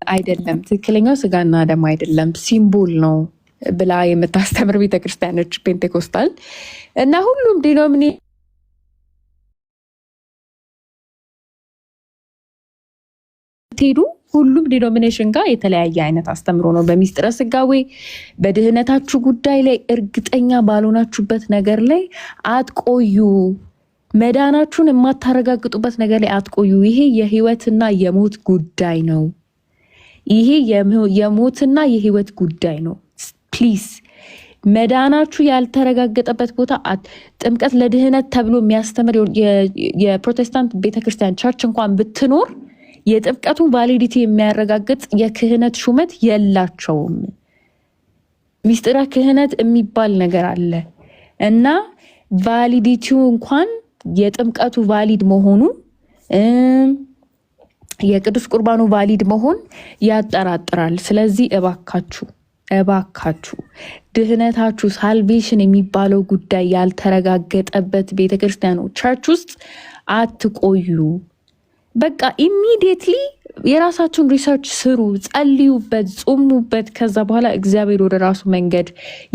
አይደለም፣ ትክክለኛው ስጋና ደም አይደለም ሲምቦል ነው ብላ የምታስተምር ቤተክርስቲያኖች ፔንቴኮስታል እና ሁሉም ዲኖሚኔሽን ሄዱ ሁሉም ዲኖሚኔሽን ጋር የተለያየ አይነት አስተምሮ ነው። በሚስጥረ ስጋዌ በድህነታችሁ ጉዳይ ላይ እርግጠኛ ባልሆናችሁበት ነገር ላይ አትቆዩ። መዳናችሁን የማታረጋግጡበት ነገር ላይ አትቆዩ። ይሄ የህይወትና የሞት ጉዳይ ነው። ይሄ የሞትና የህይወት ጉዳይ ነው። ፕሊዝ መዳናችሁ ያልተረጋገጠበት ቦታ ጥምቀት ለድህነት ተብሎ የሚያስተምር የፕሮቴስታንት ቤተክርስቲያን ቸርች እንኳን ብትኖር የጥምቀቱን ቫሊዲቲ የሚያረጋግጥ የክህነት ሹመት የላቸውም። ሚስጥረ ክህነት የሚባል ነገር አለ እና ቫሊዲቲው እንኳን የጥምቀቱ ቫሊድ መሆኑ የቅዱስ ቁርባኑ ቫሊድ መሆን ያጠራጥራል። ስለዚህ እባካችሁ ድህነታችሁ ሳልቬሽን የሚባለው ጉዳይ ያልተረጋገጠበት ቤተክርስቲያኑ ቸርች ውስጥ አትቆዩ። በቃ ኢሚዲየትሊ የራሳችሁን ሪሰርች ስሩ፣ ጸልዩበት፣ ጾሙበት። ከዛ በኋላ እግዚአብሔር ወደ ራሱ መንገድ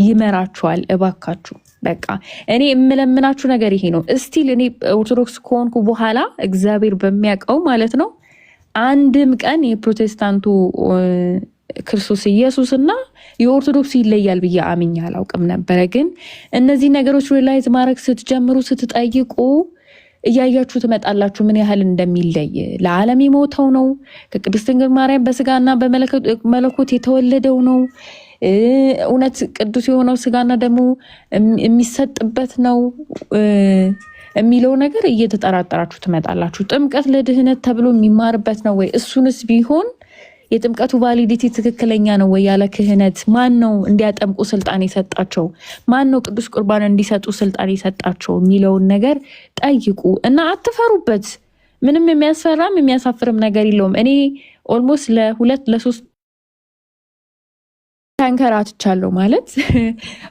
ይመራችኋል። እባካችሁ በቃ እኔ የምለምናችሁ ነገር ይሄ ነው። እስቲል እኔ ኦርቶዶክስ ከሆንኩ በኋላ እግዚአብሔር በሚያውቀው ማለት ነው አንድም ቀን የፕሮቴስታንቱ ክርስቶስ ኢየሱስ እና የኦርቶዶክስ ይለያል ብዬ አምኜ አላውቅም ነበረ። ግን እነዚህ ነገሮች ሪላይዝ ማድረግ ስትጀምሩ ስትጠይቁ እያያችሁ ትመጣላችሁ ምን ያህል እንደሚለይ። ለዓለም የሞተው ነው፣ ከቅድስት ድንግል ማርያም በስጋና በመለኮት የተወለደው ነው፣ እውነት ቅዱስ የሆነው ስጋና ደግሞ የሚሰጥበት ነው የሚለው ነገር እየተጠራጠራችሁ ትመጣላችሁ። ጥምቀት ለድህነት ተብሎ የሚማርበት ነው ወይ? እሱንስ ቢሆን የጥምቀቱ ቫሊዲቲ ትክክለኛ ነው ወይ? ያለ ክህነት ማን ነው እንዲያጠምቁ ስልጣን የሰጣቸው? ማን ነው ቅዱስ ቁርባን እንዲሰጡ ስልጣን የሰጣቸው የሚለውን ነገር ጠይቁ እና አትፈሩበት። ምንም የሚያስፈራም የሚያሳፍርም ነገር የለውም። እኔ ኦልሞስት ለ2-3 ተንከራትቻለሁ ማለት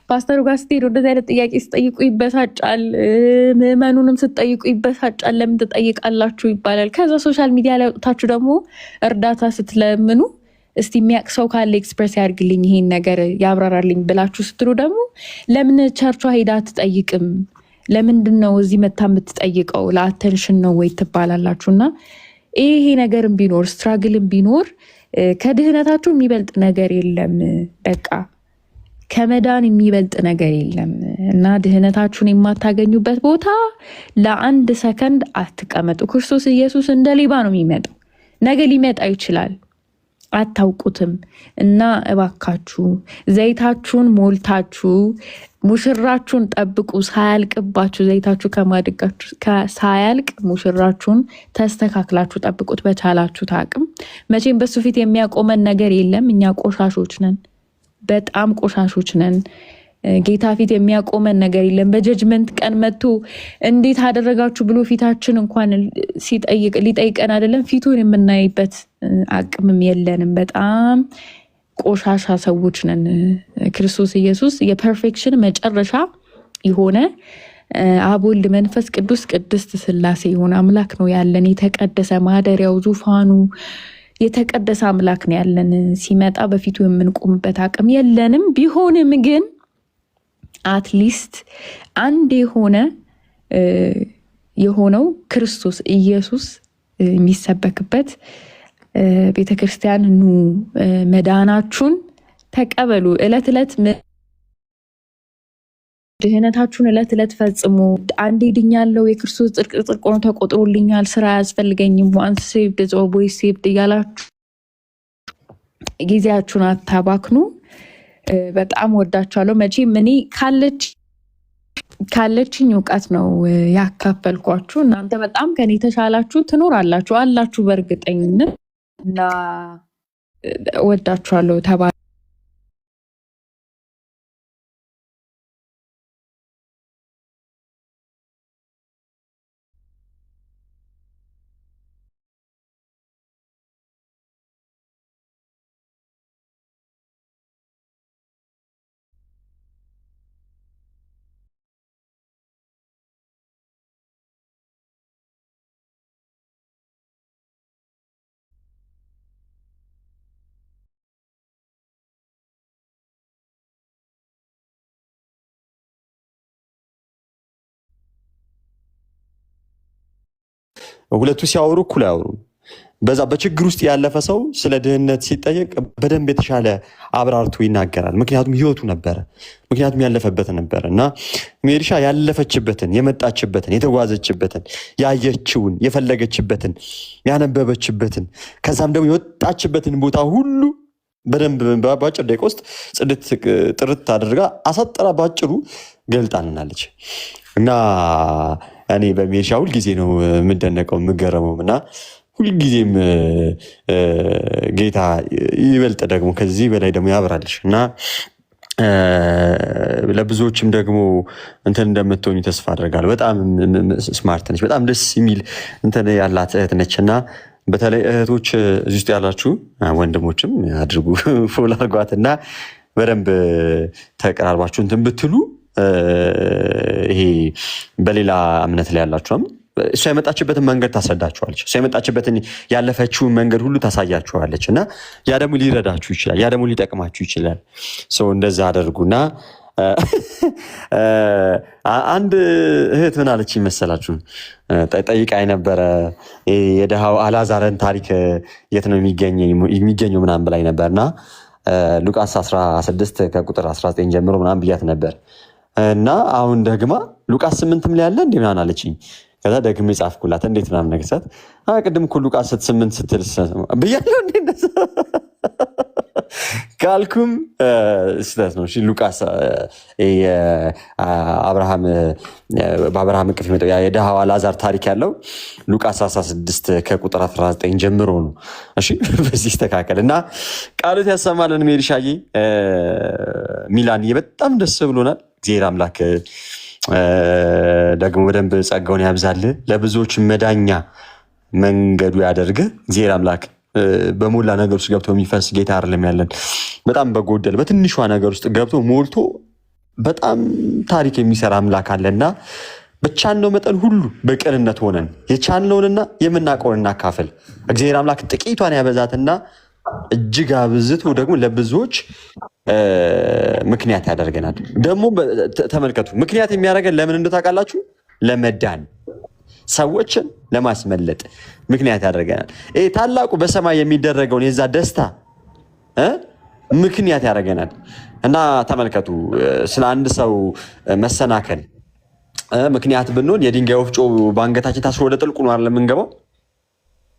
ፓስተሩ ጋር ስትሄዱ እንደዚህ አይነት ጥያቄ ስጠይቁ ይበሳጫል፣ ምዕመኑንም ስትጠይቁ ይበሳጫል። ለምን ትጠይቃላችሁ ይባላል። ከዛ ሶሻል ሚዲያ ላይ ወጥታችሁ ደግሞ እርዳታ ስትለምኑ እስቲ የሚያውቅ ሰው ካለ ኤክስፕረስ ያድርግልኝ ይሄን ነገር ያብራራልኝ ብላችሁ ስትሉ ደግሞ ለምን ቸርቿ ሄዳ አትጠይቅም? ለምንድን ነው እዚህ መታ የምትጠይቀው? ለአቴንሽን ነው ወይ ትባላላችሁ። እና ይሄ ነገርም ቢኖር ስትራግልም ቢኖር ከድህነታችሁ የሚበልጥ ነገር የለም። በቃ ከመዳን የሚበልጥ ነገር የለም እና ድህነታችሁን የማታገኙበት ቦታ ለአንድ ሰከንድ አትቀመጡ። ክርስቶስ ኢየሱስ እንደ ሌባ ነው የሚመጣው። ነገ ሊመጣ ይችላል፣ አታውቁትም። እና እባካችሁ ዘይታችሁን ሞልታችሁ ሙሽራችሁን ጠብቁ። ሳያልቅባችሁ ዘይታችሁ ከማድጋችሁ ሳያልቅ ሙሽራችሁን ተስተካክላችሁ ጠብቁት በቻላችሁት አቅም። መቼም በሱ ፊት የሚያቆመን ነገር የለም። እኛ ቆሻሾች ነን፣ በጣም ቆሻሾች ነን። ጌታ ፊት የሚያቆመን ነገር የለም። በጀጅመንት ቀን መጥቶ እንዴት አደረጋችሁ ብሎ ፊታችን እንኳን ሊጠይቀን አይደለም ፊቱን የምናይበት አቅምም የለንም። በጣም ቆሻሻ ሰዎች ነን። ክርስቶስ ኢየሱስ የፐርፌክሽን መጨረሻ የሆነ አብ ወልድ መንፈስ ቅዱስ ቅድስት ሥላሴ የሆነ አምላክ ነው ያለን። የተቀደሰ ማደሪያው ዙፋኑ የተቀደሰ አምላክ ነው ያለን። ሲመጣ በፊቱ የምንቆምበት አቅም የለንም። ቢሆንም ግን አትሊስት አንድ የሆነው ክርስቶስ ኢየሱስ የሚሰበክበት ቤተክርስቲያን ኑ፣ መዳናችሁን ተቀበሉ፣ እለት እለት ድህነታችሁን እለት እለት ፈጽሙ። አንዴ ድኛለሁ፣ የክርስቶስ ጽድቅ ጽድቅ ሆኖ ተቆጥሮልኛል፣ ስራ አያስፈልገኝም፣ ዋንስ ሴቭድ ኢዝ ኦልዌይስ ሴቭድ እያላችሁ ጊዜያችሁን አታባክኑ። በጣም ወዳችኋለሁ። መቼም እኔ ካለች ካለችኝ እውቀት ነው ያካፈልኳችሁ። እናንተ በጣም ከኔ የተሻላችሁ ትኖራላችሁ አላችሁ በእርግጠኝነት እና ወዳችኋለሁ። ሁለቱ ሲያወሩ እኩል አያወሩም። በዛ በችግር ውስጥ ያለፈ ሰው ስለ ድህነት ሲጠየቅ በደንብ የተሻለ አብራርቶ ይናገራል። ምክንያቱም ህይወቱ ነበረ፣ ምክንያቱም ያለፈበት ነበረ እና ሜሪሻ ያለፈችበትን፣ የመጣችበትን፣ የተጓዘችበትን፣ ያየችውን፣ የፈለገችበትን፣ ያነበበችበትን ከዛም ደግሞ የወጣችበትን ቦታ ሁሉ በደንብ በአጭር ደቂቃ ውስጥ ጥርት አድርጋ አሳጥራ ባጭሩ ገልጣልናለች እና እኔ በሜሪሻ ሁልጊዜ ነው የምደነቀው የምገረመውም እና ሁልጊዜም ጌታ ይበልጥ ደግሞ ከዚህ በላይ ደግሞ ያብራልሽ እና ለብዙዎችም ደግሞ እንትን እንደምትሆኝ ተስፋ አደርጋለሁ። በጣም ስማርት ነች፣ በጣም ደስ የሚል እንትን ያላት እህት ነች እና በተለይ እህቶች እዚህ ውስጥ ያላችሁ ወንድሞችም አድርጉ ፎሎ አድርጓት እና በደንብ ተቀራርባችሁ እንትን ብትሉ ይሄ በሌላ እምነት ላይ ያላችሁም እሷ የመጣችበትን መንገድ ታስረዳችኋለች። እሷ የመጣችበትን ያለፈችውን መንገድ ሁሉ ታሳያችኋለች እና ያ ደግሞ ሊረዳችሁ ይችላል፣ ያ ደግሞ ሊጠቅማችሁ ይችላል። ሰው እንደዛ አደርጉና አንድ እህት ምን አለች መሰላችሁ? ጠይቃ የነበረ የድሃው አልዓዛርን ታሪክ የት ነው የሚገኘው ምናምን ብላኝ ነበርና ሉቃስ 16 ከቁጥር 19 ጀምሮ ምናምን ብያት ነበር እና አሁን ደግማ ሉቃስ 8 ላይ ያለ እንዴ ምናምን አለችኝ። ከዛ ደግሜ ጻፍኩላት እንዴት ምናምን ነገርሳት ቅድም እኮ ሉቃስ 8 ስትል ብያለሁ እንዴ እንደዛ ካልኩም ስህተት ነው። ሉቃስ በአብርሃም እቅፍ የመጣው የድሃው አልዓዛር ታሪክ ያለው ሉቃስ 16 ከቁጥር 19 ጀምሮ ነው። እሺ በዚህ ተካከል እና ቃሉት ያሰማልን። ሜሪሻዬ ሚላንዬ በጣም ደስ ብሎናል። እግዚአብሔር አምላክ ደግሞ በደንብ ጸጋውን ያብዛል፣ ለብዙዎች መዳኛ መንገዱ ያደርግ። እግዚአብሔር አምላክ በሞላ ነገር ውስጥ ገብቶ የሚፈስ ጌታ አይደለም ያለን። በጣም በጎደል በትንሿ ነገር ውስጥ ገብቶ ሞልቶ በጣም ታሪክ የሚሰራ አምላክ አለና በቻልነው መጠን ሁሉ በቅንነት ሆነን የቻልነውንና የምናውቀውን እናካፍል። እግዚአብሔር አምላክ ጥቂቷን ያበዛትና እጅግ አብዝቶ ደግሞ ለብዙዎች ምክንያት ያደርገናል። ደግሞ ተመልከቱ፣ ምክንያት የሚያደርገን ለምን እንደታውቃላችሁ? ለመዳን፣ ሰዎችን ለማስመለጥ ምክንያት ያደርገናል። ይሄ ታላቁ በሰማይ የሚደረገውን የዛ ደስታ ምክንያት ያደርገናል። እና ተመልከቱ፣ ስለ አንድ ሰው መሰናከል ምክንያት ብንሆን የድንጋይ ወፍጮ በአንገታችን ታስሮ ወደ ጥልቁ ነው አይደል የምንገባው?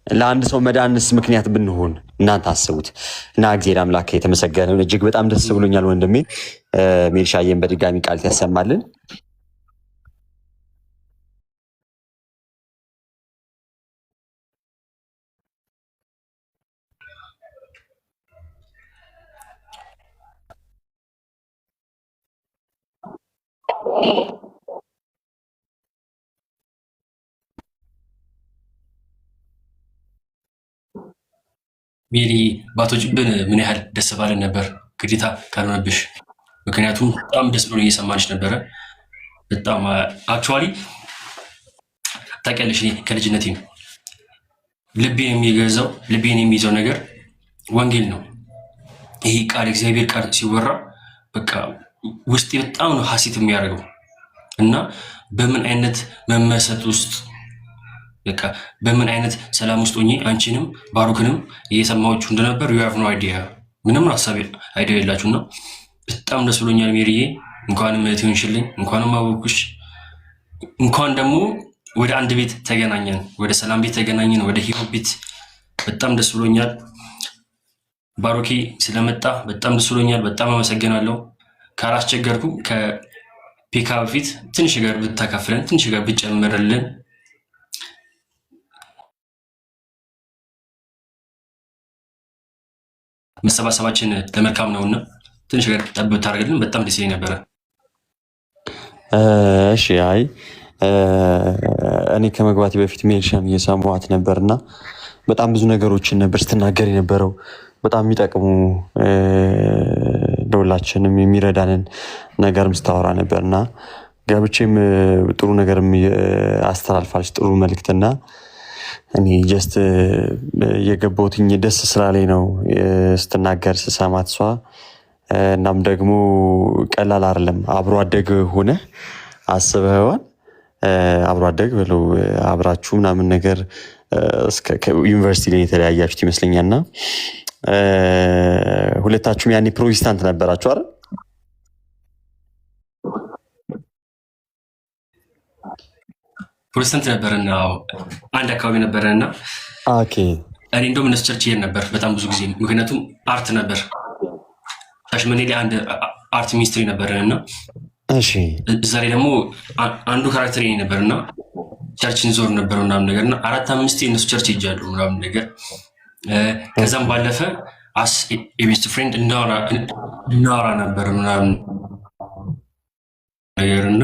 ለአንድ ሰው መዳንስ ምክንያት ብንሆን እናንተ አስቡት። እና እግዚአብሔር አምላክ የተመሰገነ ነው። እጅግ በጣም ደስ ብሎኛል ወንድሜ ሜሪሻዬን በድጋሚ ቃል ያሰማልን። ሜሪ ባቶችብን ምን ያህል ደስ ባለን ነበር ግዴታ ካልሆነብሽ። ምክንያቱም በጣም ደስ ብሎ እየሰማንሽ ነበረ። በጣም አክቹዋሊ ታውቂያለሽ፣ ከልጅነቴም ልቤን የሚይዘው ነገር ወንጌል ነው። ይሄ ቃል እግዚአብሔር ቃል ሲወራ በቃ ውስጤ በጣም ነው ሀሴት የሚያደርገው እና በምን አይነት መመሰጥ ውስጥ በቃ በምን አይነት ሰላም ውስጥ ሆኜ አንቺንም ባሩክንም እየሰማችሁ እንደነበር you have no idea ምንም ሀሳብ አይዲያ የላችሁና በጣም ደስ ብሎኛል። ሜሪዬ እንኳንም እህት ሆንሽልኝ፣ እንኳንም አወኩሽ፣ እንኳን ደግሞ ወደ አንድ ቤት ተገናኘን፣ ወደ ሰላም ቤት ተገናኘን፣ ወደ ህይወት ቤት። በጣም ደስ ብሎኛል። ባሩኬ ስለመጣ በጣም ደስ ብሎኛል። በጣም አመሰግናለሁ። ካላስቸገርኩ ፒካ በፊት ትንሽ ነገር ብታካፍለን፣ ትንሽ ነገር ብጨምርልን መሰባሰባችን ለመልካም ነውና ትንሽ ነገር ጠብ ብታደርግልን በጣም ደስ ይለኝ ነበረ። እሺ አይ እኔ ከመግባቴ በፊት ሜልሻን እየሰማኋት ነበርና በጣም ብዙ ነገሮችን ነበር ስትናገር የነበረው። በጣም የሚጠቅሙ ለሁላችንም የሚረዳንን ነገርም ስታወራ ነበርና ገብቼም ጥሩ ነገርም አስተላልፋለች፣ ጥሩ መልእክትና እኔ ጀስት የገባሁትኝ ደስ ስላለኝ ነው ስትናገር ስሰማት እሷ። እናም ደግሞ ቀላል አይደለም። አብሮ አደግ ሆነ አስበዋል። አብሮ አደግ ብለው አብራችሁ ምናምን ነገር ዩኒቨርሲቲ ላይ የተለያያችሁት ይመስለኛልና ሁለታችሁም ያኔ ፕሮቴስታንት ነበራችሁ አይደል? ፕሮቴስታንት ነበረና አንድ አካባቢ ነበረና ኦኬ። እኔ እንደውም እነሱ ቸርች ይሄድ ነበር በጣም ብዙ ጊዜ፣ ምክንያቱም አርት ነበር ሻሸመኔ ላይ አንድ አርት ሚኒስትሪ ነበረና እሺ፣ እዛ ላይ ደግሞ አንዱ ካራክተር ነበርና ቸርችን ዞር ነበር ምናምን ነገርና 4-5 የእነሱ ቸርች ሄጃለሁ ምናምን ነገር። ከዛም ባለፈ አስ የቤስት ፍሬንድ እናወራ ነበር ምናምን ነገርና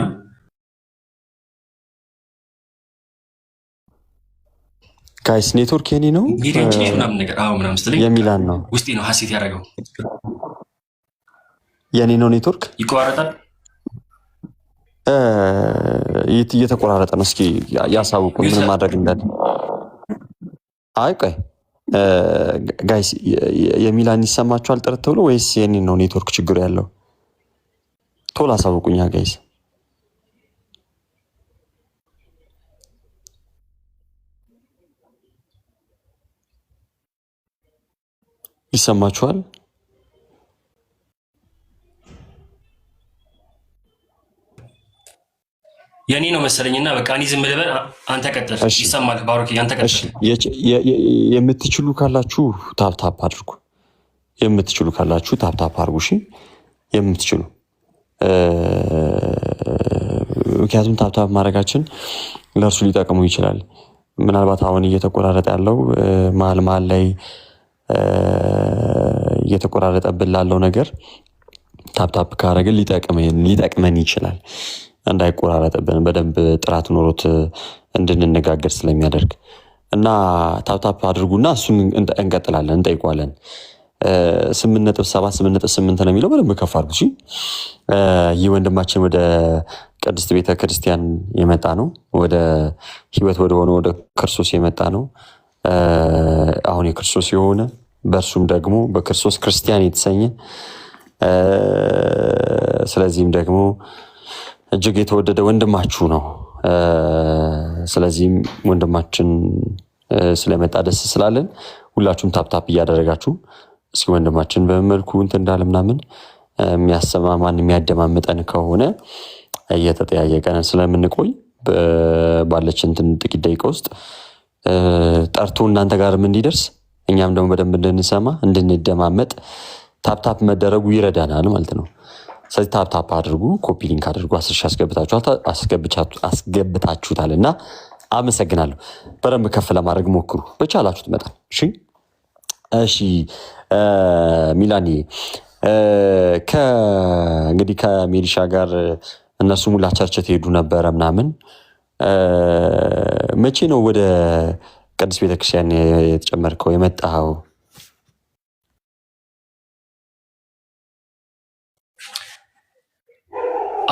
ጋይስ ኔትወርክ የኔ ነው ምናምን ነገር ምናምን ስትለኝ የሚላን ነው ውስጤ ነው ሀሴት ያደረገው። የኔ ነው ኔትወርክ ይቆራረጣል፣ እየተቆራረጠ ነው። እስኪ ያሳውቁ ምን ማድረግ እንዳለ። አይ ቆይ ጋይስ የሚላን ይሰማችኋል ጥርት ብሎ ወይስ የኔ ነው ኔትወርክ ችግር ያለው? ቶሎ አሳውቁኛ ጋይስ። ይሰማችኋል? የኔ ነው መሰለኝና በቃ እኔ ዝም ልበል፣ አንተ ቀጥል። ይሰማል ባሮክ፣ አንተ ቀጥል። የምትችሉ ካላችሁ ታፕታፕ አድርጉ። የምትችሉ ካላችሁ ታፕታፕ አድርጉ። እሺ የምትችሉ ምክንያቱም ታፕታፕ ማድረጋችን ለእርሱ ሊጠቅሙ ይችላል። ምናልባት አሁን እየተቆራረጠ ያለው መሀል ላይ እየተቆራረጠብን ላለው ነገር ታፕታፕ ካረግን ሊጠቅመን ይችላል። እንዳይቆራረጥብን በደንብ ጥራት ኖሮት እንድንነጋገር ስለሚያደርግ እና ታፕታፕ አድርጉና እሱን እንቀጥላለን፣ እንጠይቋለን። 8.7 8.8 ነው የሚለው በደንብ ከፍ አድርጉ። ይህ ወንድማችን ወደ ቅድስት ቤተክርስቲያን የመጣ ነው። ወደ ህይወት ወደ ሆነ ወደ ክርስቶስ የመጣ ነው። አሁን የክርስቶስ የሆነ በእርሱም ደግሞ በክርስቶስ ክርስቲያን የተሰኘ ስለዚህም ደግሞ እጅግ የተወደደ ወንድማችሁ ነው። ስለዚህም ወንድማችን ስለመጣ ደስ ስላለን ሁላችሁም ታፕታፕ እያደረጋችሁ እስኪ ወንድማችን በመልኩ እንትን እንዳለ ምናምን የሚያሰማማን የሚያደማምጠን ከሆነ እየተጠያየቀን ስለምንቆይ ባለችን ጥቂት ደቂቃ ውስጥ ጠርቶ እናንተ ጋርም እንዲደርስ እኛም ደግሞ በደንብ እንድንሰማ እንድንደማመጥ ታፕታፕ መደረጉ ይረዳናል ማለት ነው። ስለዚህ ታፕታፕ አድርጉ፣ ኮፒ ሊንክ አድርጉ። 10 ሺህ አስገብታችሁታልና አመሰግናለሁ። በደንብ ከፍ ለማድረግ ሞክሩ በቻላችሁት መጠን። እሺ ሚላኒ እንግዲህ ከሜሊሻ ጋር እነሱ ሙላ ቸርች ትሄዱ ነበረ ምናምን። መቼ ነው ወደ ቅድስት ቤተክርስቲያን የተጨመርከው የመጣኸው?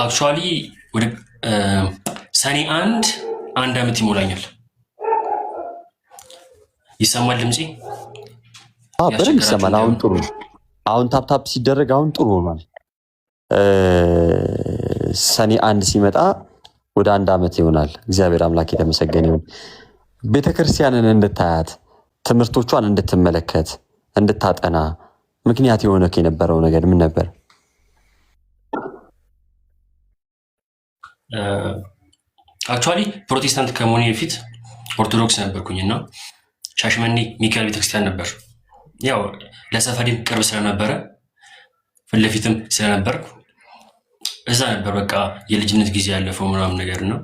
አክቹዋሊ ወደ ሰኔ አንድ ዓመት ይሞላኛል። ይሰማል ድምፄ? በደንብ ይሰማል። አሁን ጥሩ። አሁን ታፕታፕ ሲደረግ አሁን ጥሩ ሆኗል። ሰኔ 1 ሲመጣ ወደ 1 ዓመት ይሆናል። እግዚአብሔር አምላክ የተመሰገነ ይሁን። ቤተክርስቲያንን እንድታያት፣ ትምህርቶቿን እንድትመለከት፣ እንድታጠና ምክንያት የሆነ የነበረው ነገር ምን ነበር? አክቹዋሊ ፕሮቴስታንት ከመሆኔ በፊት ኦርቶዶክስ ነበርኩኝና ሻሸመኔ ሚካኤል ቤተክርስቲያን ነበር። ያው ለሰፈሬም ቅርብ ስለነበረ ፊት ለፊትም ስለነበርኩ እዛ ነበር በቃ የልጅነት ጊዜ ያለፈው ምናምን ነገር ነው።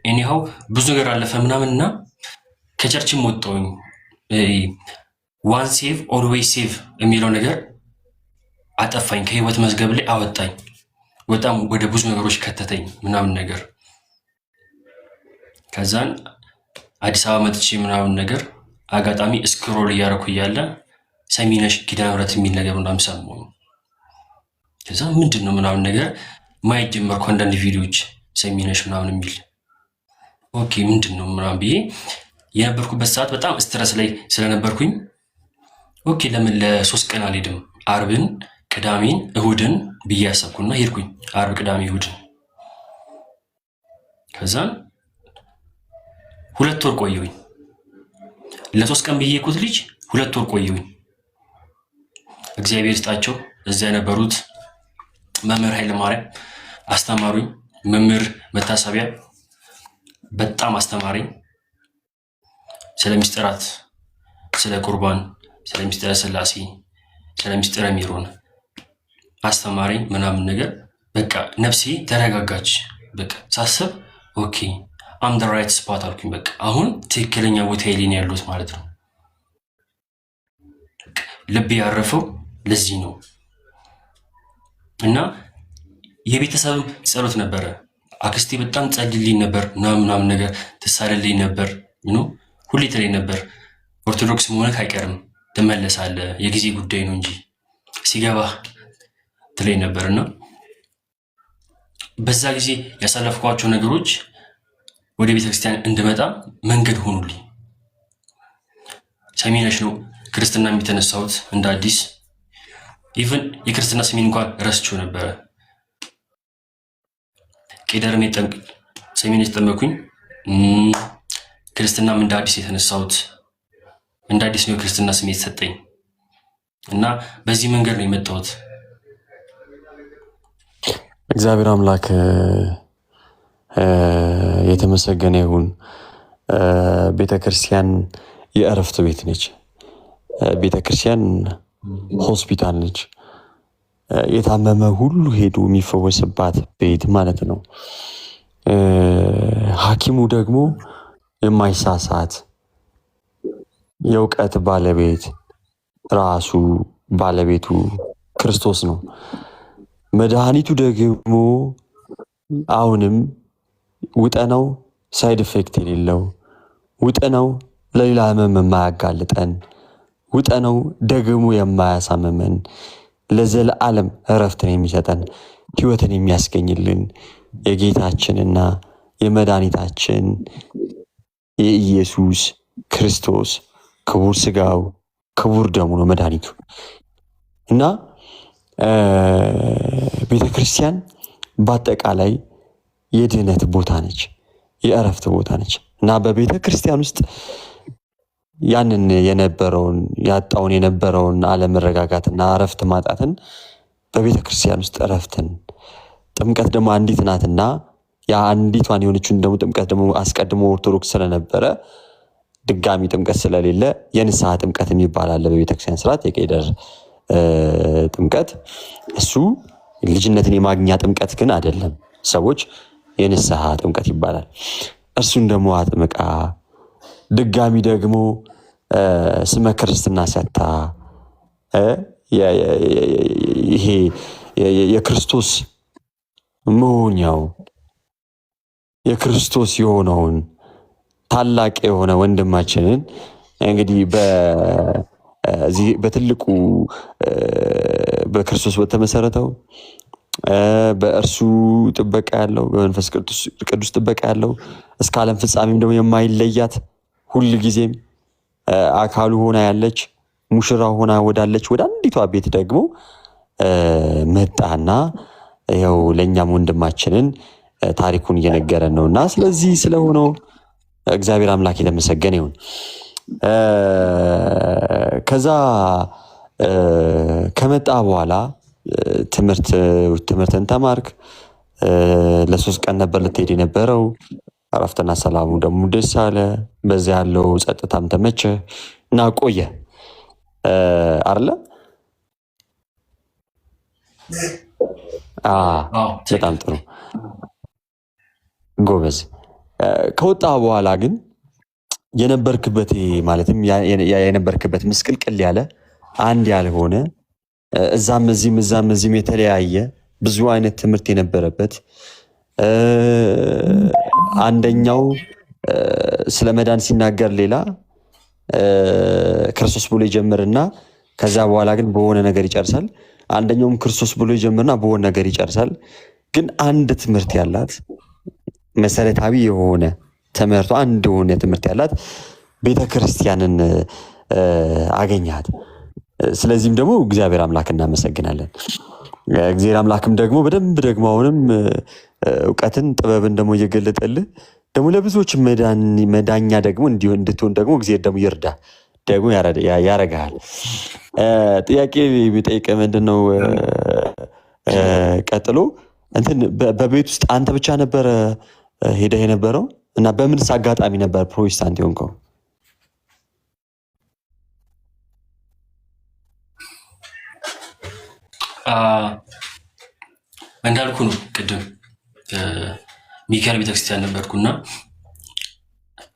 እኒሃው ብዙ ነገር አለፈ ምናምን እና ከቸርችም ወጣሁኝ። ዋን ሴቭ ኦልዌይስ ሴቭ የሚለው ነገር አጠፋኝ፣ ከህይወት መዝገብ ላይ አወጣኝ። በጣም ወደ ብዙ ነገሮች ከተተኝ ምናምን ነገር። ከዛን አዲስ አበባ መጥቼ ምናምን ነገር አጋጣሚ ስክሮል እያደረኩ እያለ ሰሚነሽ ኪዳነ ምህረት የሚል ነገር ምናምን ሰማሁ። ከዛ ምንድን ነው ምናምን ነገር ማየት ጀመርኩ፣ አንዳንድ ቪዲዮዎች ሰሚነሽ ምናምን የሚል ኦኬ ምንድን ነው ምናምን ብዬ የነበርኩበት ሰዓት በጣም ስትረስ ላይ ስለነበርኩኝ ኦኬ ለምን ለ3 ቀን አልሄድም አርብን ቅዳሜን እሁድን ብዬ አሰብኩና ሄድኩኝ። አርብ ቅዳሜ እሁድን። ከዛን 2 ወር ቆየሁኝ። ለ3 ቀን ብዬ የኩት ልጅ 2 ወር ቆየሁኝ። እግዚአብሔር ይስጣቸው እዚያ የነበሩት መምህር ኃይለማርያም አስተማሩኝ። መምህር መታሰቢያ በጣም አስተማረኝ። ስለ ምስጢራት፣ ስለ ቁርባን፣ ስለ ምስጢረ ሥላሴ፣ ስለ ምስጢረ ሚሮን አስተማረኝ ምናምን ነገር። በቃ ነፍሴ ተረጋጋች። በቃ ሳስብ ኦኬ አም ዘ ራይት ስፖት አልኩኝ። በቃ አሁን ትክክለኛ ቦታ ላይ ነው ያለሁት ማለት ነው። ልቤ ያረፈው ለዚህ ነው። እና የቤተሰብም ጸሎት ነበረ። አክስቴ በጣም ጸልልኝ ነበር ምናምን ነገር ትሳለልኝ ነበር ነው ሁሌ ትለኝ ነበር ኦርቶዶክስ መሆንህ አይቀርም ትመለሳለህ፣ የጊዜ ጉዳይ ነው እንጂ ሲገባህ ትለኝ ነበርና በዛ ጊዜ ያሳለፍኳቸው ነገሮች ወደ ቤተክርስቲያን እንድመጣ መንገድ ሆኑልኝ። ሰሚነሽ ነው ክርስትና የተነሳሁት እንደ አዲስ። ኢቭን የክርስትና ስሜን እንኳን ረስቼው ነበረ። ቄደርሜ ሰሚነሽ ተጠመኩኝ። ክርስትናም እንደ አዲስ የተነሳሁት እንደ አዲስ ነው የክርስትና ስሜት ሰጠኝ እና በዚህ መንገድ ነው የመጣሁት። እግዚአብሔር አምላክ የተመሰገነ ይሁን። ቤተክርስቲያን የእረፍት ቤት ነች። ቤተክርስቲያን ሆስፒታል ነች። የታመመ ሁሉ ሄዱ የሚፈወስባት ቤት ማለት ነው። ሐኪሙ ደግሞ የማይሳሳት የእውቀት ባለቤት ራሱ ባለቤቱ ክርስቶስ ነው። መድኃኒቱ ደግሞ አሁንም ውጠነው ሳይድ ኢፌክት የሌለው ውጠነው ለሌላ ህመም የማያጋልጠን ውጠነው ደግሞ የማያሳምመን ለዘለዓለም እረፍትን የሚሰጠን ህይወትን የሚያስገኝልን የጌታችንና የመድኃኒታችን የኢየሱስ ክርስቶስ ክቡር ስጋው ክቡር ደሙ ነው መድኃኒቱ። እና ቤተክርስቲያን በአጠቃላይ የድህነት ቦታ ነች፣ የእረፍት ቦታ ነች። እና በቤተክርስቲያን ውስጥ ያንን ያጣውን የነበረውን አለመረጋጋትና እረፍት ማጣትን በቤተክርስቲያን ውስጥ እረፍትን፣ ጥምቀት ደግሞ አንዲት ናትና ያ አንዲቷን የሆነችን ደግሞ ጥምቀት ደግሞ አስቀድሞ ኦርቶዶክስ ስለነበረ ድጋሚ ጥምቀት ስለሌለ የንስሐ ጥምቀት የሚባል አለ በቤተክርስቲያን ስርዓት። የቄደር ጥምቀት እሱ ልጅነትን የማግኛ ጥምቀት ግን አይደለም። ሰዎች የንስሐ ጥምቀት ይባላል። እርሱን ደግሞ አጥምቃ ድጋሚ ደግሞ ስመ ክርስትና ሰጥታ ይሄ የክርስቶስ መሆኛው የክርስቶስ የሆነውን ታላቅ የሆነ ወንድማችንን እንግዲህ በትልቁ በክርስቶስ በተመሰረተው በእርሱ ጥበቃ ያለው በመንፈስ ቅዱስ ጥበቃ ያለው እስከ ዓለም ፍጻሜም ደግሞ የማይለያት ሁል ጊዜም አካሉ ሆና ያለች ሙሽራ ሆና ወዳለች ወደ አንዲቷ ቤት ደግሞ መጣና ያው ለኛም ወንድማችንን ታሪኩን እየነገረን ነውና ስለዚህ ስለሆነው እግዚአብሔር አምላክ የተመሰገነ ይሁን። ከዛ ከመጣ በኋላ ትምህርትን ተማርክ። ለ3 ቀን ነበር ልትሄድ የነበረው። አረፍተና ሰላሙ ደግሞ ደስ አለ። በዛ ያለው ጸጥታም ተመቸ እና ቆየ አይደለ? በጣም ጥሩ ጎበዝ። ከወጣ በኋላ ግን የነበርክበት ማለትም የነበርክበት ምስቅልቅል ያለ አንድ ያልሆነ እዛም እዚህም የተለያየ ብዙ አይነት ትምህርት የነበረበት አንደኛው ስለ መዳን ሲናገር ሌላ ክርስቶስ ብሎ ይጀምርና ከዛ በኋላ ግን በሆነ ነገር ይጨርሳል። አንደኛውም ክርስቶስ ብሎ ይጀምርና በሆነ ነገር ይጨርሳል። ግን አንድ ትምህርት ያላት መሰረታዊ የሆነ ትምህርቱ አንድ የሆነ ትምህርት ያላት ቤተክርስቲያንን አገኛት። ስለዚህም ደግሞ እግዚአብሔር አምላክ እናመሰግናለን። እግዚአብሔር አምላክም ደግሞ በደንብ ደግሞ አሁንም እውቀትን ጥበብን ደግሞ እየገለጠልህ ደግሞ ለብዙዎች መዳኛ ደግሞ እንድትሆን ደግሞ እግዚአብሔር ደግሞ ይርዳ ደግሞ ያረጋል። ጥያቄ ቢጠይቅ ምንድነው ቀጥሎ እንትን በቤት ውስጥ አንተ ብቻ ነበር ሄደህ የነበረው እና በምንስ አጋጣሚ ነበር ፕሮቴስታንት የሆንከው? እንዳልኩ ነው ቅድም ሚካኤል ቤተክርስቲያን ነበርኩና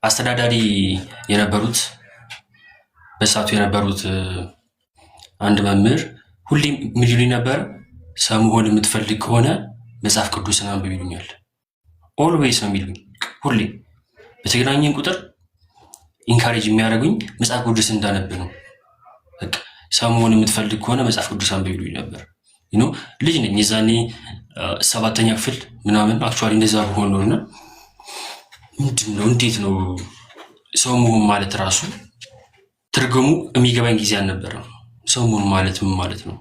አስተዳዳሪ የነበሩት በሳቱ የነበሩት አንድ መምህር ሁሌም ምን ይሉኝ ነበር? ሰምሆን የምትፈልግ ከሆነ መጽሐፍ ቅዱስን አንብብ ይሉኛል። ኦልዌይስ ነው የሚሉኝ። ሁሌ በተገናኘን ቁጥር ኢንካሬጅ የሚያደርጉኝ መጽሐፍ ቅዱስ እንዳነብ ነው። በቃ ሰምሆን የምትፈልግ ከሆነ መጽሐፍ ቅዱስ አንብብ ይሉኝ ነበር። ልጅ ነኝ የዛኔ 7ኛ ክፍል ምናምን አክቹዋሊ እንደዛ በሆን ነውና ምንድነው እንዴት ነው ሰው መሆን ማለት ራሱ ትርጉሙ የሚገባኝ ጊዜ አልነበረም። ሰው መሆን ማለት ምን ማለት ነው?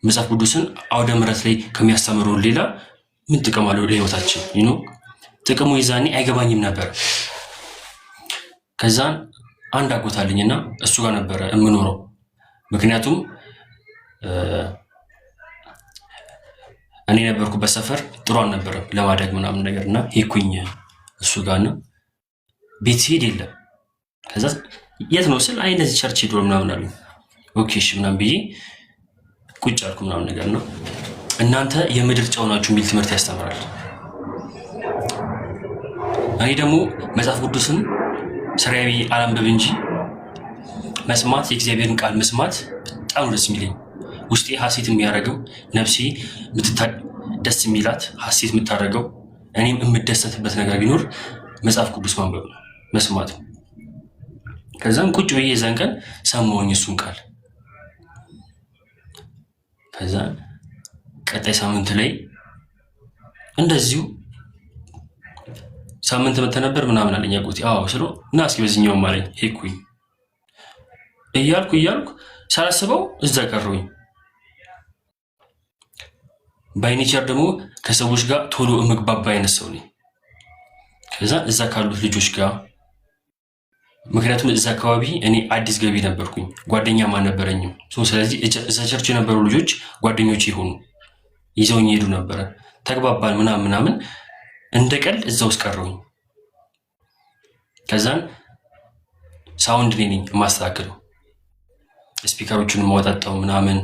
መጽሐፍ ቅዱስን አውደ ምሕረት ላይ ከሚያስተምረው ሌላ ምን ጥቅም አለው ለህይወታችን? ጥቅሙ የዛኔ አይገባኝም ነበር። ከዛን አንድ አጎት አለኝና እሱ ጋር ነበረ የምኖረው። ምክንያቱም እኔ የነበርኩበት ሰፈር ጥሩ አልነበረም ለማደግ ምናምን ነገርና ሄድኩኝ እሱ ጋር ነው። ቤት ሲሄድ የለም። ከዛ የት ነው ስል አይ እንደዚህ ቸርች ሄዶ ምናምን አሉኝ። ኦኬ እሺ ምናምን ብዬ ቁጭ አልኩ ምናምን ነገር ነው። እናንተ የምድር ጨው ናችሁ የሚል ትምህርት ያስተምራል። እኔ ደግሞ መጽሐፍ ቅዱስን ስራዬ አላንብብ እንጂ መስማት የእግዚአብሔርን ቃል መስማት በጣም ደስ የሚለኝ ውስጤ ሐሴት የሚያደርገው ነፍሴ ደስ የሚላት ሐሴት የምታደርገው እኔም የምደሰትበት ነገር ቢኖር መጽሐፍ ቅዱስ ማንበብ ነው፣ መስማት ነው። ከዛም ቁጭ ብዬ የዛን ቀን ሰማሁኝ እሱን ቃል። ከዛ ቀጣይ ሳምንት ላይ እንደዚሁ ሳምንት መተህ ነበር ምናምን አለኝ አጎቴ። አዎ ስለው እና እስኪ በዚህኛውም አለኝ። ሄድኩኝ እያልኩ ሳላስበው እዛ ቀረሁኝ። ባይኔቸር ደግሞ ከሰዎች ጋር ቶሎ ምግባባ አይነት ሰው ነኝ። ከዛ እዛ ካሉት ልጆች ጋር ምክንያቱም እዛ አካባቢ እኔ አዲስ ገቢ ነበርኩኝ፣ ጓደኛም አልነበረኝም። ስለዚህ እዛ ቸርች የነበሩ ልጆች ጓደኞች የሆኑ ይዘውኝ ሄዱ ነበረ። ተግባባን ምናምን እንደ ቀልድ እዛ ውስጥ ቀረሁኝ። ከዛን ሳውንድ እኔ ነኝ የማስተካከለው፣ ስፒከሮቹን ማወጣጣው ምናምን፣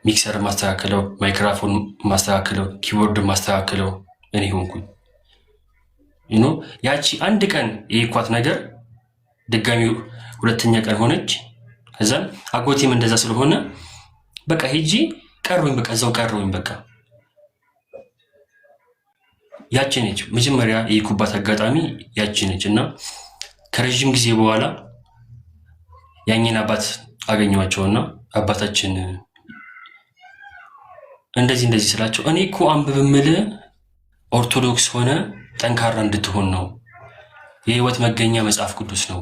ሚክሰር ማስተካከለው፣ ማይክሮፎን ማስተካከለው፣ ኪቦርድ ማስተካከለው እኔ ሆንኩኝ። ያቺ አንድ ቀን የኳት ነገር ድጋሚ ሁለተኛ ቀን ሆነች። ከዛን አጎቴም እንደዛ ስለሆነ በቃ ሄጂ ቀረሁኝ፣ በቃ እዛው ቀረሁኝ። በቃ ያቺ ነች መጀመሪያ የኩባት አጋጣሚ ያቺ ነች። እና ከረጅም ጊዜ በኋላ ያኝን አባት አገኘኋቸውና አባታችን እንደዚህ ስላቸው እኔ እኮ አንብብ የምልህ ኦርቶዶክስ ሆነ ጠንካራ እንድትሆን ነው። የህይወት መገኛ መጽሐፍ ቅዱስ ነው።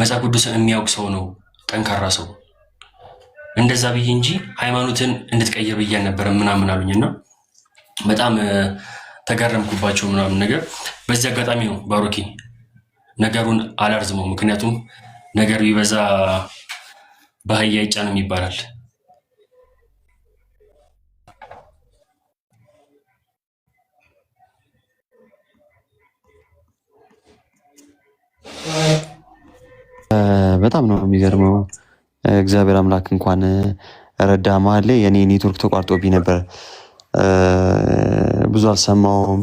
መጽሐፍ ቅዱስን የሚያውቅ ሰው ነው ጠንካራ ሰው። እንደዛ ብዬ እንጂ ሃይማኖትን እንድትቀይር ብዬ አልነበረም ምናምን አሉኝና በጣም ተገረምኩባቸው ምናምን ነገር። በዚህ አጋጣሚ ነው ባሮኬ ነገሩን አላርዝመው፣ ምክንያቱም ነገር ቢበዛ በአህያ አይጫንም ይባላል። በጣም ነው የሚገርመው። እግዚአብሔር አምላክ እንኳን ረዳ መሀል ላይ የኔ ኔትወርክ ተቋርጦብኝ ነበር። ብዙ አልሰማውም።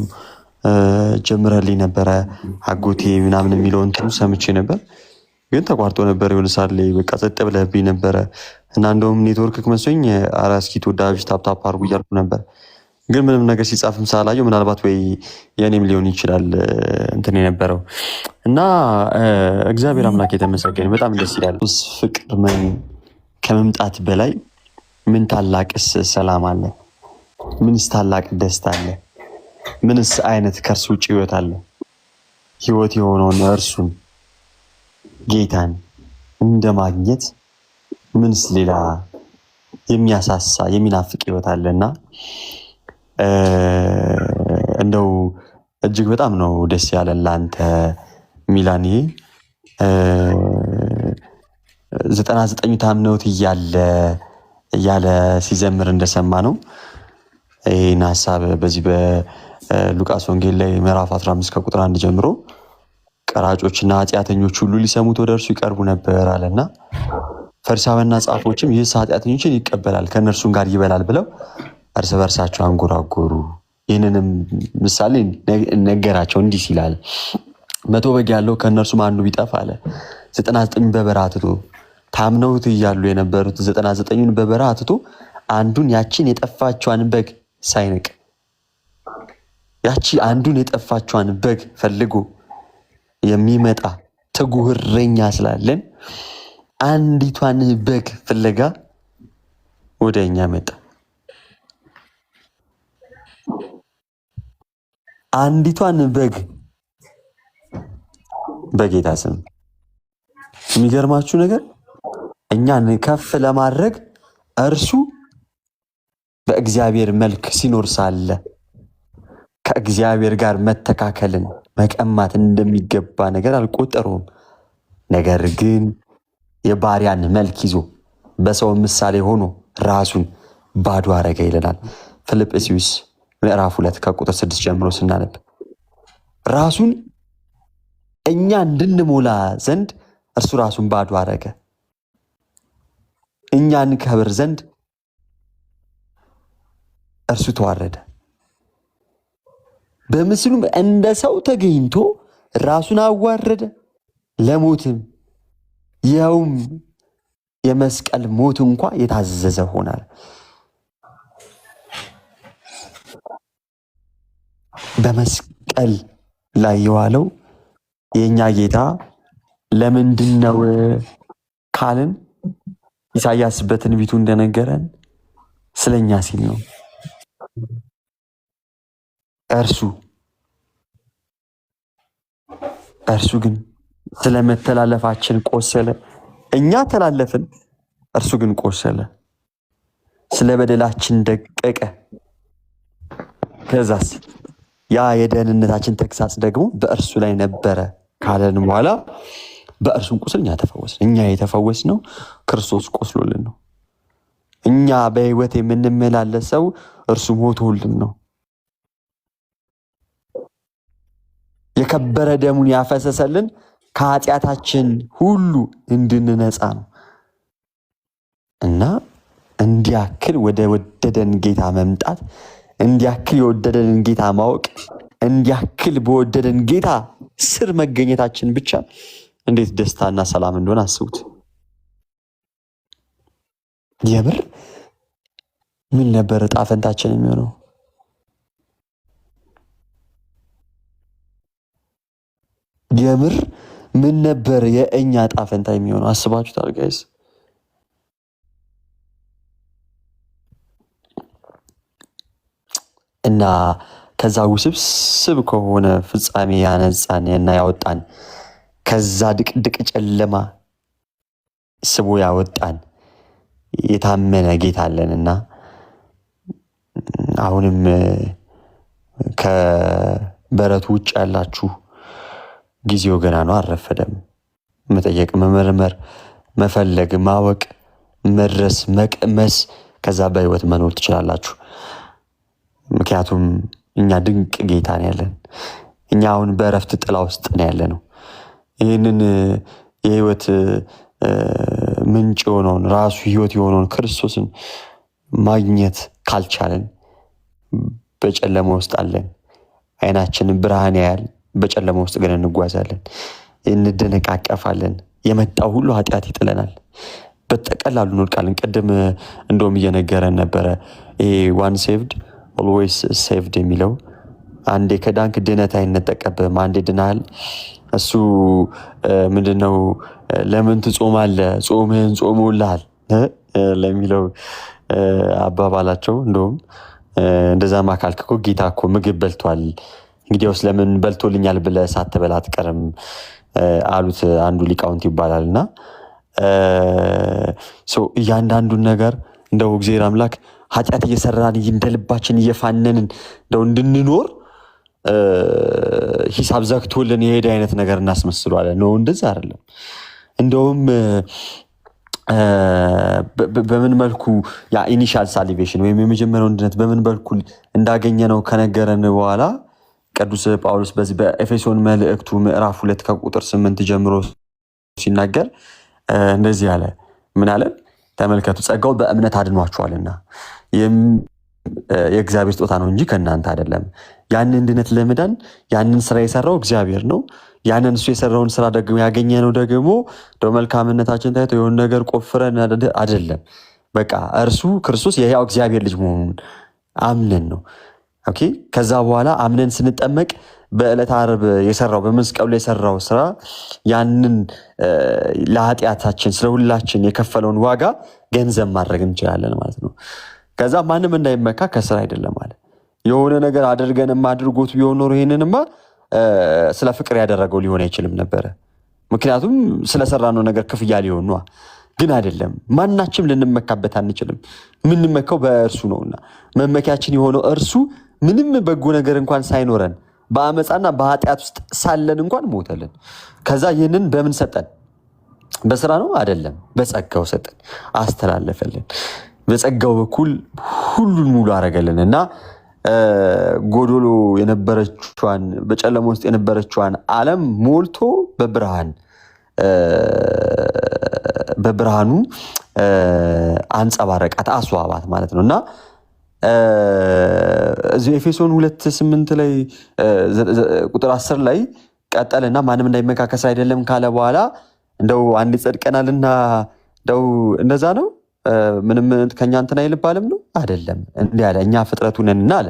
ጀምረልኝ ነበረ አጎቴ ምናምን የሚለውን እንትኑ ሰምቼ ነበር፣ ግን ተቋርጦ ነበር የሆነ ሰዓት ላይ በቃ ጸጥ ብለህብኝ ነበረ እና እንደውም ኔትወርክ መስሎኝ ኧረ እስኪ ተወዳጆች ታፕታፕ አድርጉ እያልኩ ነበር፣ ግን ምንም ነገር ሲጻፍም ሳላየው ምናልባት ወይ የኔም ሊሆን ይችላል እንትን የነበረው እና እግዚአብሔር አምላክ የተመሰገነ በጣም ደስ ይላል። ፍቅር ከመምጣት በላይ ምን ታላቅስ ሰላም አለ? ምንስ ታላቅ ደስታ አለ? ምንስ አይነት ከእርሱ ውጭ ህይወት አለ? ህይወት የሆነውን እርሱን ጌታን እንደማግኘት ምንስ ሌላ የሚያሳሳ የሚናፍቅ ህይወት አለና እንደው እጅግ በጣም ነው ደስ ያለን ላንተ ሚላኒ 99 ታምነውት እያለ ሲዘምር እንደሰማ ነው። ይህን ሀሳብ በዚህ በሉቃስ ወንጌል ላይ ምዕራፍ 15 ከቁጥር 1 ጀምሮ ቀራጮችና ኃጢአተኞች ሁሉ ሊሰሙት ወደ እርሱ ይቀርቡ ነበር አለና ፈሪሳውያንና ጻፎችም ይህስ ኃጢአተኞችን ይቀበላል ከእነርሱም ጋር ይበላል ብለው እርስ በርሳቸው አንጎራጎሩ። ይህንንም ምሳሌ ነገራቸው እንዲህ ሲላል 100 በግ ያለው ከእነርሱም አንዱ ቢጠፋ አለ 99 በበረሃ ትቶ ታምነውት እያሉ የነበሩት 99ን በበረሃ ትቶ አንዱን ያቺን የጠፋቿን በግ ሳይንቅ ያቺ አንዱን የጠፋቿን በግ ፈልጎ የሚመጣ ትጉህ እረኛ ስላለን አንዲቷን በግ ፍለጋ ወደኛ መጣ። አንዲቷን በግ በጌታ ስም የሚገርማችሁ ነገር እኛን ከፍ ለማድረግ እርሱ በእግዚአብሔር መልክ ሲኖር ሳለ ከእግዚአብሔር ጋር መተካከልን መቀማት እንደሚገባ ነገር አልቆጠረውም። ነገር ግን የባሪያን መልክ ይዞ በሰው ምሳሌ ሆኖ ራሱን ባዶ አረገ ይለናል ፊልጵስዩስ ምዕራፍ 2 ከቁጥር 6 ጀምሮ ስናነብ ራሱን እኛ እንድንሞላ ዘንድ እርሱ ራሱን ባዶ አረገ። እኛን ከብር ዘንድ እርሱ ተዋረደ። በምስሉም እንደ ሰው ተገኝቶ ራሱን አዋረደ፣ ለሞትም ያውም የመስቀል ሞት እንኳ የታዘዘ ሆናል። በመስቀል ላይ የዋለው የኛ ጌታ ለምንድን ነው ካልን ኢሳያስ በትንቢቱ እንደነገረን ስለኛ ሲል ነው። እርሱ ግን ስለመተላለፋችን ቆሰለ፣ እኛ ተላለፍን፣ እርሱ ግን ቆሰለ። ስለ በደላችን ደቀቀ፣ ከዛስ ያ የደህንነታችን ተግሳጽ ደግሞ በእርሱ ላይ ነበረ ካለን በኋላ በእርሱም ቁስል እኛ ተፈወስን። እኛ የተፈወስነው ክርስቶስ ቆስሎልን ነው። እኛ በህይወት የምንመላለሰው እርሱ ሞቶልን ነው። የከበረ ደሙን ያፈሰሰልን ከኃጢአታችን ሁሉ እንድንነጻ ነው እና እንዲያክል ወደ ወደደን ጌታ መምጣት፣ እንዲያክል የወደደንን ጌታ ማወቅ፣ እንዲያክል በወደደን ጌታ ስር መገኘታችን ብቻ እንዴት ደስታና ሰላም እንደሆነ አስቡት። የምር ምን ነበር ዕጣ ፈንታችን የሚሆነው? የምር ምን ነበር የእኛ ዕጣ ፈንታ የሚሆነው? አስባችሁታል ጋይስ? እና ከዛ ውስብስብ ከሆነ ፍጻሜ ያነጻን እና ያወጣን፣ ከዛ ድቅድቅ ጨለማ ስቦ ያወጣን የታመነ ጌታ አለንና አሁንም ከበረቱ ውጭ ያላችሁ ጊዜው ገና ነው፣ አልረፈደም። መጠየቅ፣ መመርመር፣ መፈለግ፣ ማወቅ፣ መድረስ፣ መቅመስ፣ ከዛ በህይወት መኖር ትችላላችሁ። ምክንያቱም እኛ ድንቅ ጌታ ነው ያለን። እኛ አሁን በእረፍት ጥላ ውስጥ ነው ያለ ነው። ይህንን የህይወት ምንጭ የሆነውን ራሱ ህይወት የሆነውን ክርስቶስን ማግኘት ካልቻለን በጨለማ ውስጥ አለን። አይናችንን ብርሃን ያያል፣ በጨለማ ውስጥ ግን እንጓዛለን፣ እንደነቃቀፋለን። የመጣው ሁሉ ኃጢአት ይጥለናል፣ በተቀላሉ እንወድቃለን። ቅድም እንደውም እየነገረን ነበረ ዋን ሴቭድ ኦልዌይስ ሴቭድ የሚለው አንዴ ከዳንክ ድነት አይነጠቀብህም። አንዴ ድናል እሱ ምንድነው ለምን ትጾማለህ ጾምህን ጾሙልሃል ለሚለው አባባላቸው እንደውም እንደዛ ማካልክ እኮ ጌታ እኮ ምግብ በልቷል እንግዲያውስ ለምን በልቶልኛል ብለህ ሳትበላ አትቀርም አሉት አንዱ ሊቃውንት ይባላልና እያንዳንዱን ነገር እንደው እግዚአብሔር አምላክ ኃጢአት እየሰራን እንደልባችን እየፋነንን እንደው እንድንኖር ሂሳብ ዘግቶልን የሄደ አይነት ነገር እናስመስሏለን ነው። እንደዛ አይደለም። እንደውም በምን መልኩ ያ ኢኒሻል ሳሊቬሽን ወይም የመጀመሪያው እንድነት በምን በኩል እንዳገኘ ነው ከነገረን በኋላ ቅዱስ ጳውሎስ በዚህ በኤፌሶን መልእክቱ ምዕራፍ 2 ከቁጥር 8 ጀምሮ ሲናገር እንደዚህ አለ። ምን አለ? ተመልከቱ፣ ጸጋው በእምነት አድኗችኋልና የእግዚአብሔር ስጦታ ነው እንጂ ከእናንተ አይደለም። ያንን እንድነት ለመዳን ያንን ስራ የሰራው እግዚአብሔር ነው። ያንን እሱ የሰራውን ስራ ደግሞ ያገኘነው ደግሞ መልካምነታችን ታይቶ የሆነ ነገር ቆፍረን አይደለም። በቃ እርሱ ክርስቶስ የሕያው እግዚአብሔር ልጅ መሆኑን አምነን ነው። ኦኬ። ከዛ በኋላ አምነን ስንጠመቅ በዕለተ ዓርብ የሰራው በመስቀሉ የሰራው ስራ ያንን ለኃጢአታችን ስለሁላችን የከፈለውን ዋጋ ገንዘብ ማድረግ እንችላለን ማለት ነው። ከዛ ማንም እንዳይመካ ከስራ አይደለም ማለት የሆነ ነገር አድርገንም አድርጎት ቢሆን ኖሮ ይሄንንማ ስለ ፍቅር ያደረገው ሊሆን አይችልም ነበር። ምክንያቱም ስለሰራነው ነገር ክፍያ ሊሆን ነው። ግን አይደለም፣ ማናችንም ልንመካበት አንችልም። ምንመካው በእርሱ ነውና መመኪያችን የሆነው እርሱ ምንም በጎ ነገር እንኳን ሳይኖረን በአመፃና በኃጢአት ውስጥ ሳለን እንኳን ሞተልን። ከዛ ይህንን በምን ሰጠን? በስራ ነው አይደለም፣ በጸጋው ሰጠን፣ አስተላለፈልን። በጸጋው በኩል ሁሉን ሙሉ አረገልን እና ጎዶሎ የነበረችዋን በጨለማ ውስጥ የነበረችዋን ዓለም ሞልቶ በብርሃኑ አንጸባረቃት፣ አስዋባት ማለት ነውና እዚህ ኤፌሶን 2:8 ላይ ቁጥር 10 ላይ ቀጠልና ማንም እንዳይመካከስ አይደለም ካለ በኋላ እንደው አንድ ጸድቀናልና እንደው እንደዛ ነው ምንም ከኛ እንትን አይልባልም ነው አይደለም። እንዲህ አለ፣ እኛ ፍጥረቱ ነንና አለ።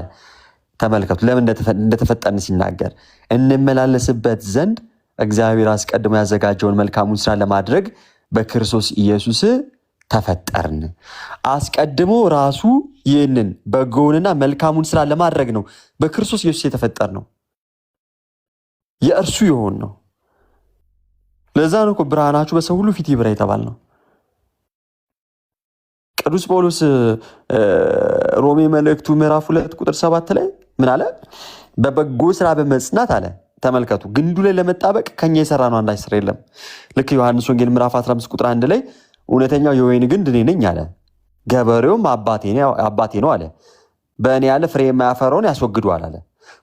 ተመልከቱ ለምን እንደተፈጠርን ሲናገር እንመላለስበት ዘንድ እግዚአብሔር አስቀድሞ ያዘጋጀውን መልካሙን ስራ ለማድረግ በክርስቶስ ኢየሱስ ተፈጠርን። አስቀድሞ ራሱ ይህንን በጎውንና መልካሙን ስራ ለማድረግ ነው በክርስቶስ ኢየሱስ የተፈጠር ነው፣ የእርሱ የሆን ነው። ለዛ ነው እኮ ብርሃናችሁ በሰው ሁሉ ፊት ይብራ የተባል ነው። ቅዱስ ጳውሎስ ሮሜ መልእክቱ ምዕራፍ 2 ቁጥር 7 ላይ ምን አለ? በበጎ ስራ በመጽናት አለ። ተመልከቱ፣ ግንዱ ላይ ለመጣበቅ ከኛ የሰራነው አንዳች ስራ የለም። ልክ ዮሐንስ ወንጌል ምዕራፍ 15 ቁጥር 1 ላይ እውነተኛው የወይን ግንድ እኔ ነኝ አለ፣ ገበሬውም አባቴ ነው አለ። በእኔ ያለ ፍሬ የማያፈራውን ያስወግደዋል አለ።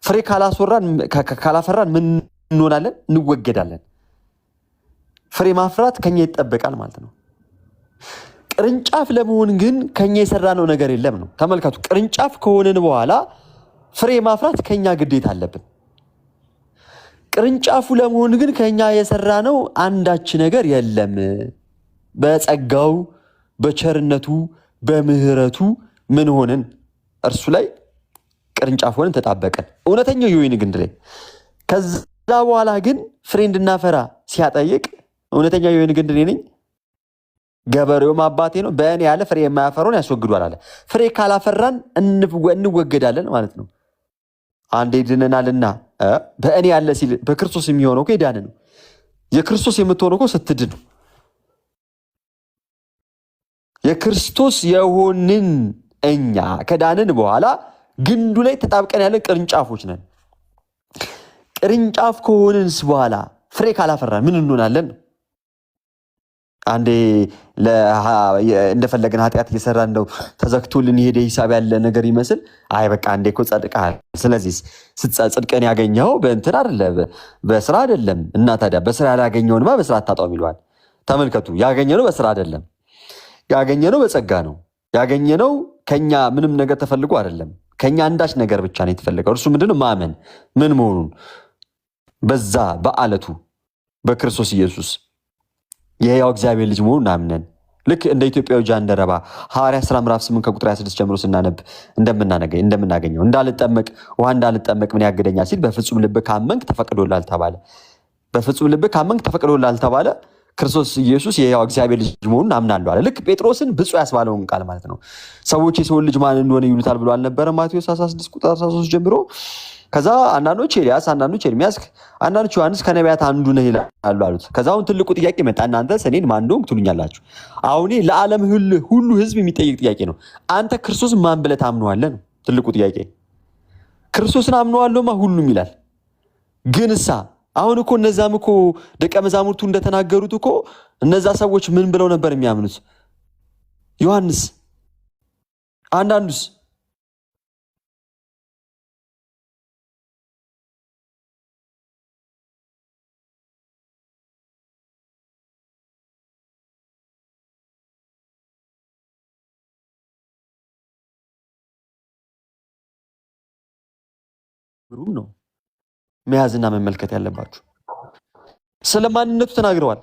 ፍሬ ካላፈራን ምን እንሆናለን? እንወገዳለን። ፍሬ ማፍራት ከኛ ይጠበቃል ማለት ነው። ቅርንጫፍ ለመሆን ግን ከኛ የሰራነው ነገር የለም ነው። ተመልከቱ፣ ቅርንጫፍ ከሆነን በኋላ ፍሬ ማፍራት ከኛ ግዴታ አለብን። ቅርንጫፉ ለመሆን ግን ከኛ የሰራነው አንዳች ነገር የለም። በጸጋው በቸርነቱ በምህረቱ ምን ሆነን? እርሱ ላይ ቅርንጫፍ ሆነን ተጣበቀን፣ እውነተኛው የወይን ግንድ ላይ። ከዛ በኋላ ግን ፍሬ እንድናፈራ ሲያጠይቅ እውነተኛው የወይን ግንድ እኔ ነኝ፣ ገበሬውም አባቴ ነው፣ በእኔ ያለ ፍሬ የማያፈራውን ያስወግዷል አለ። ፍሬ ካላፈራን እንወገዳለን ማለት ነው። አንዴ ድነናልና በእኔ ያለ ሲል በክርስቶስ የሚሆነው እኮ የዳነ ነው። የክርስቶስ የምትሆነው እኮ ስትድን ነው። የክርስቶስ የሆንን እኛ ከዳንን በኋላ ግንዱ ላይ ተጣብቀን ያለን ቅርንጫፎች ነን። ቅርንጫፍ ከሆንንስ በኋላ ፍሬ ካላፈራን ምን እንሆናለን? አንዴ እንደፈለገን ኃጢአት እየሰራ እንደው ተዘግቶልን የሄደ ሂሳብ ያለ ነገር ይመስል አይ በቃ አንዴ እኮ ጸድቀሃል፣ ስለዚህ ጽድቅን ያገኘው በእንትን አይደለ በስራ አይደለም እና ታዲያ በስራ ያላገኘውንማ በስራ አታጣውም ይለዋል። ተመልከቱ። ያገኘነው በስራ አይደለም፣ ያገኘነው በጸጋ ነው። ያገኘነው ከኛ ምንም ነገር ተፈልጎ አይደለም። ከኛ አንዳች ነገር ብቻ ነው የተፈለገው። እርሱ ምንድነው? ማመን ምን መሆኑን በዛ በአለቱ በክርስቶስ ኢየሱስ የሕያው እግዚአብሔር ልጅ መሆኑን አምነን ልክ እንደ ኢትዮጵያዊ ጃንደረባ ሐዋርያት ሥራ ምዕራፍ 8 ከቁጥር 26 ጀምሮ ስናነብ እንደምናገኘው ውሃ እንዳልጠመቅ ምን ያግደኛል ሲል በፍጹም ልብ ካመንክ ተፈቅዶልሃል ተባለ። በፍጹም ልብ ካመንክ ተፈቅዶልሃል ተባለ። ክርስቶስ ኢየሱስ የሕያው እግዚአብሔር ልጅ መሆኑን አምናለሁ አለ። ልክ ጴጥሮስን ብፁዕ ያስባለውን ቃል ማለት ነው። ሰዎች የሰውን ልጅ ማን እንደሆነ ይሉታል ብሎ አልነበረ? ማቴዎስ 16 ቁጥር 13 ጀምሮ ከዛ አንዳንዶች ኤልያስ፣ አንዳንዶች ኤርሚያስ፣ አንዳንዶች ዮሐንስ ከነቢያት አንዱ ነህ ይላሉ አሉት። ከዛ አሁን ትልቁ ጥያቄ መጣ። እናንተስ እኔን ማን እንደሆንኩ ትሉኛላችሁ? አሁን ለዓለም ሁሉ ሕዝብ የሚጠይቅ ጥያቄ ነው። አንተ ክርስቶስን ማን ብለህ ታምነዋለህ ነው ትልቁ ጥያቄ። ክርስቶስን አምነዋለሁማ ሁሉም ይላል። ግን አሁን እኮ እነዛም እኮ ደቀ መዛሙርቱ እንደተናገሩት እኮ እነዛ ሰዎች ምን ብለው ነበር የሚያምኑት? ዮሐንስ፣ አንዳንዱስ ሩም ነው መያዝና መመልከት ያለባችሁ። ስለ ማንነቱ ተናግረዋል።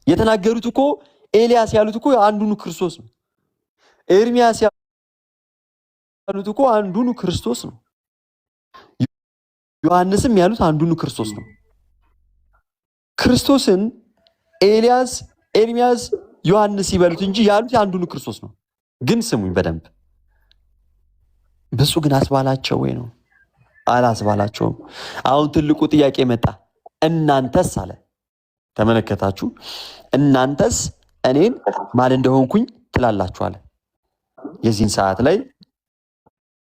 የተናገሩት እኮ ኤልያስ ያሉት እኮ አንዱኑ ክርስቶስ ነው። ኤርሚያስ ያሉት እኮ አንዱኑ ክርስቶስ ነው። ዮሐንስም ያሉት አንዱኑ ክርስቶስ ነው። ክርስቶስን ኤልያስ፣ ኤርሚያስ፣ ዮሐንስ ይበሉት እንጂ ያሉት አንዱኑ ክርስቶስ ነው። ግን ስሙኝ በደንብ ብፁዕ ግን አስባላቸው ወይ ነው? አላስባላቸውም። አሁን ትልቁ ጥያቄ መጣ። እናንተስ አለ። ተመለከታችሁ? እናንተስ እኔን ማን እንደሆንኩኝ ትላላችሁ አለ። የዚህን ሰዓት ላይ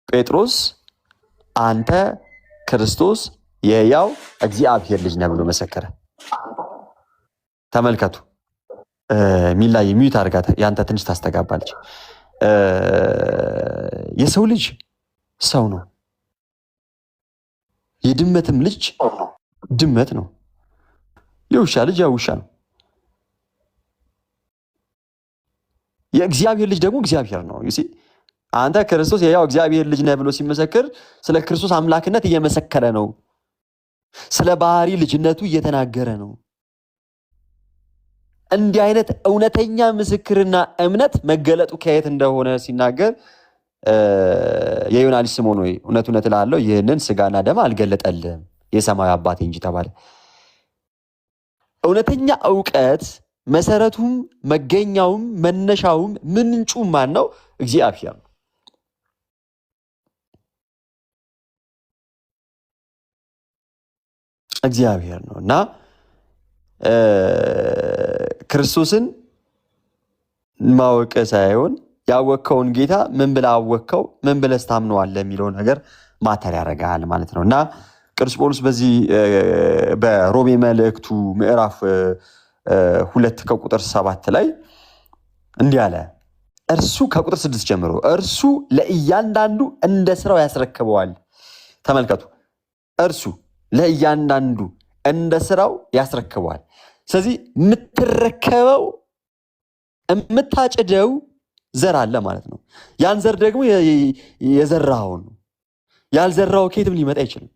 ጴጥሮስ አንተ ክርስቶስ የሕያው እግዚአብሔር ልጅ ነህ ብሎ መሰከረ። ተመልከቱ። ሚላይ ሚዩት አድርጋት፣ ያንተ ትንሽ ታስተጋባለች። የሰው ልጅ ሰው ነው። የድመትም ልጅ ድመት ነው። የውሻ ልጅ ያው ውሻ ነው። የእግዚአብሔር ልጅ ደግሞ እግዚአብሔር ነው። አንተ ክርስቶስ የሕያው እግዚአብሔር ልጅ ነህ ብሎ ሲመሰክር ስለ ክርስቶስ አምላክነት እየመሰከረ ነው። ስለ ባህሪ ልጅነቱ እየተናገረ ነው። እንዲህ አይነት እውነተኛ ምስክርና እምነት መገለጡ ከየት እንደሆነ ሲናገር የዮና ልጅ ስምዖን ሆይ እውነት እውነት እልሃለሁ ይህንን ስጋና ደም አልገለጠልህም የሰማዩ አባቴ እንጂ ተባለ። እውነተኛ እውቀት መሰረቱም መገኛውም መነሻውም ምንጩም ማን ነው? እግዚአብሔር ነው። እግዚአብሔር ነው እና ክርስቶስን ማወቅ ሳይሆን ያወቅከውን ጌታ ምን ብለህ አወቅከው፣ ምን ብለህ ታምነዋለህ የሚለው ነገር ማተር ያደርጋል ማለት ነው እና ቅዱስ ጳውሎስ በዚህ በሮሜ መልእክቱ ምዕራፍ 2 ከቁጥር 7 ላይ እንዲህ አለ። እርሱ ከቁጥር 6 ጀምሮ እርሱ ለእያንዳንዱ እንደ ስራው ያስረክበዋል። ተመልከቱ፣ እርሱ ለእያንዳንዱ እንደ ስራው ያስረክበዋል። ስለዚህ የምትረከበው የምታጭደው ዘር አለ ማለት ነው። ያን ዘር ደግሞ የዘራኸውን ነው። ያልዘራው ከየትም ሊመጣ አይችልም።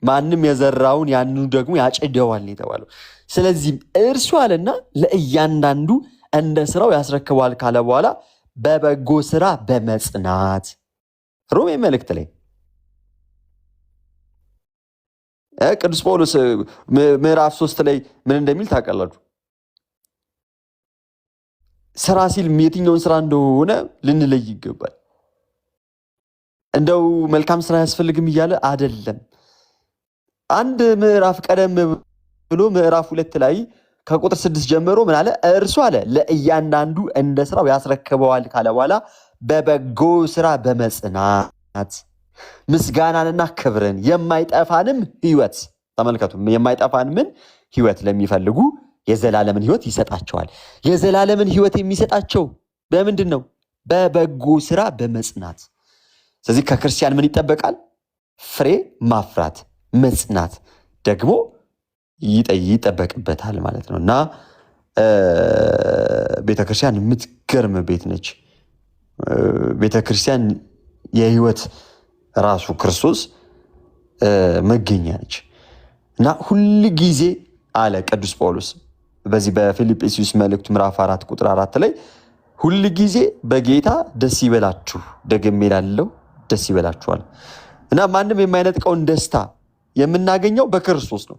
ማንም የዘራውን ያንኑ ደግሞ ያጭደዋል የተባለው። ስለዚህ እርሱ አለና ለእያንዳንዱ እንደ ስራው ያስረክበዋል ካለ በኋላ በበጎ ስራ በመጽናት ሮሜ መልእክት ላይ ቅዱስ ጳውሎስ ምዕራፍ 3 ላይ ምን እንደሚል ታውቃላችሁ? ስራ ሲል የትኛውን ስራ እንደሆነ ልንለይ ይገባል። እንደው መልካም ስራ አያስፈልግም እያለ አይደለም። አንድ ምዕራፍ ቀደም ብሎ ምዕራፍ 2 ላይ ከቁጥር 6 ጀምሮ ምን አለ? እርሱ አለ ለእያንዳንዱ እንደ ስራው ያስረክበዋል ካለ በኋላ በበጎ ስራ በመጽናት ምስጋናንና ክብርን የማይጠፋንም ህይወት፣ ተመልከቱ፣ የማይጠፋንም ህይወት ለሚፈልጉ የዘላለምን ህይወት ይሰጣቸዋል። የዘላለምን ህይወት የሚሰጣቸው በምንድን ነው? በበጎ ስራ በመጽናት። ስለዚህ ከክርስቲያን ምን ይጠበቃል? ፍሬ ማፍራት፣ መጽናት፣ ደግሞ ይጠበቅበታል ማለት ነው። እና ቤተክርስቲያን የምትገርም ቤት ነች። ቤተክርስቲያን የህይወት ራሱ ክርስቶስ መገኛ ነች። እና ሁል ጊዜ አለ ቅዱስ ጳውሎስ በዚህ በፊልጵስዩስ መልእክቱ ምዕራፍ 4 ቁጥር 4 ላይ ሁል ጊዜ በጌታ ደስ ይበላችሁ፣ ደግሜ እላለሁ ደስ ይበላችኋል። እና ማንም የማይነጥቀውን ደስታ የምናገኘው በክርስቶስ ነው።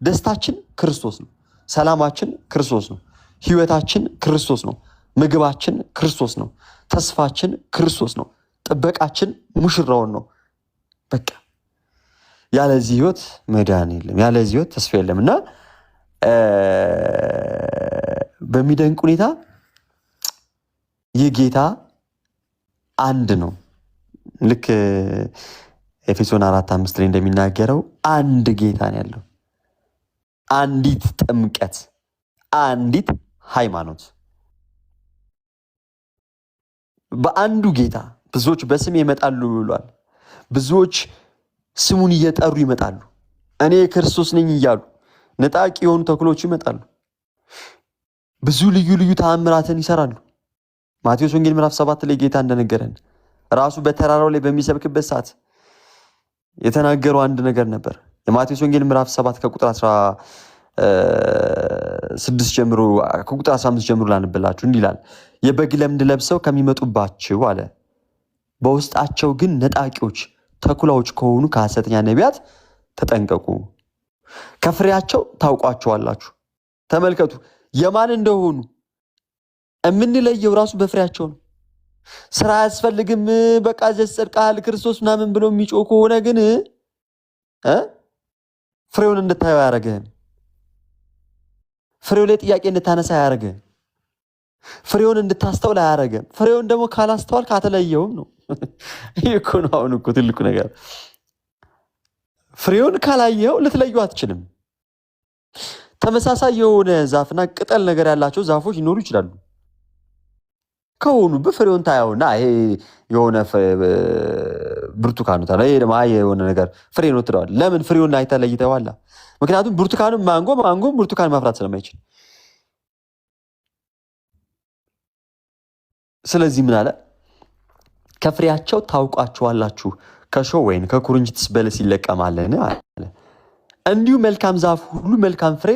ደስታችን ክርስቶስ ነው። ሰላማችን ክርስቶስ ነው። ህይወታችን ክርስቶስ ነው። ምግባችን ክርስቶስ ነው። ተስፋችን ክርስቶስ ነው። ጥበቃችን ሙሽራውን ነው። በቃ ያለዚህ ህይወት መዳን የለም፣ ያለዚህ ህይወት ተስፋ የለም። እና በሚደንቅ ሁኔታ ይህ ጌታ አንድ ነው። ልክ ኤፌሶን 4:5 ላይ እንደሚናገረው አንድ ጌታ ነው ያለው፣ አንዲት ጥምቀት፣ አንዲት ሃይማኖት። በአንዱ ጌታ ብዙዎች በስም ይመጣሉ ብሏል። ብዙዎች ስሙን እየጠሩ ይመጣሉ። እኔ ክርስቶስ ነኝ እያሉ ነጣቂ የሆኑ ተኩሎች ይመጣሉ። ብዙ ልዩ ልዩ ተአምራትን ይሰራሉ። ማቴዎስ ወንጌል ምዕራፍ 7 ላይ ጌታ እንደነገረን ራሱ በተራራው ላይ በሚሰብክበት ሰዓት የተናገረው አንድ ነገር ነበር። የማቴዎስ ወንጌል ምዕራፍ 7 ከቁጥር 16 ጀምሮ ከቁጥር 15 ጀምሮ ላንብላችሁ። እንዲህ ይላል፣ የበግ ለምድ ለብሰው ከሚመጡባችሁ አለ በውስጣቸው ግን ነጣቂዎች ተኩላዎች ከሆኑ ከሐሰተኛ ነቢያት ተጠንቀቁ፣ ከፍሬያቸው ታውቋቸዋላችሁ። ተመልከቱ የማን እንደሆኑ የምንለየው ራሱ በፍሬያቸው ነው። ስራ አያስፈልግም፣ በቃ ዘጸድቃል ክርስቶስ ምናምን ብሎ የሚጮህ ከሆነ ግን ፍሬውን እንድታየው አያረገህም። ፍሬው ላይ ጥያቄ እንድታነሳ አያረገህም። ፍሬውን እንድታስተውል አያረገህም። ፍሬውን ደግሞ ካላስተዋል ካተለየውም ነው። ይህ እኮ ነው አሁን እኮ ትልቁ ነገር። ፍሬውን ካላየው ልትለዩ አትችልም። ተመሳሳይ የሆነ ዛፍና ቅጠል ነገር ያላቸው ዛፎች ሊኖሩ ይችላሉ። ከሆኑ በፍሬውን ታየውና ይሄ የሆነ ብርቱካኑ ታላ ይሄ ደግሞ የሆነ ነገር ፍሬ ነው ትለዋለህ። ለምን ፍሬውን አይተህ ለይተዋለህ? ምክንያቱም ብርቱካኑም ማንጎም ብርቱካን ማፍራት ስለማይችል። ስለዚህ ምን አለ? ከፍሬያቸው ታውቋቸዋላችሁ። ከሾህ ወይን ከኩርንችትስ በለስ ይለቀማልን አለ። እንዲሁ መልካም ዛፍ ሁሉ መልካም ፍሬ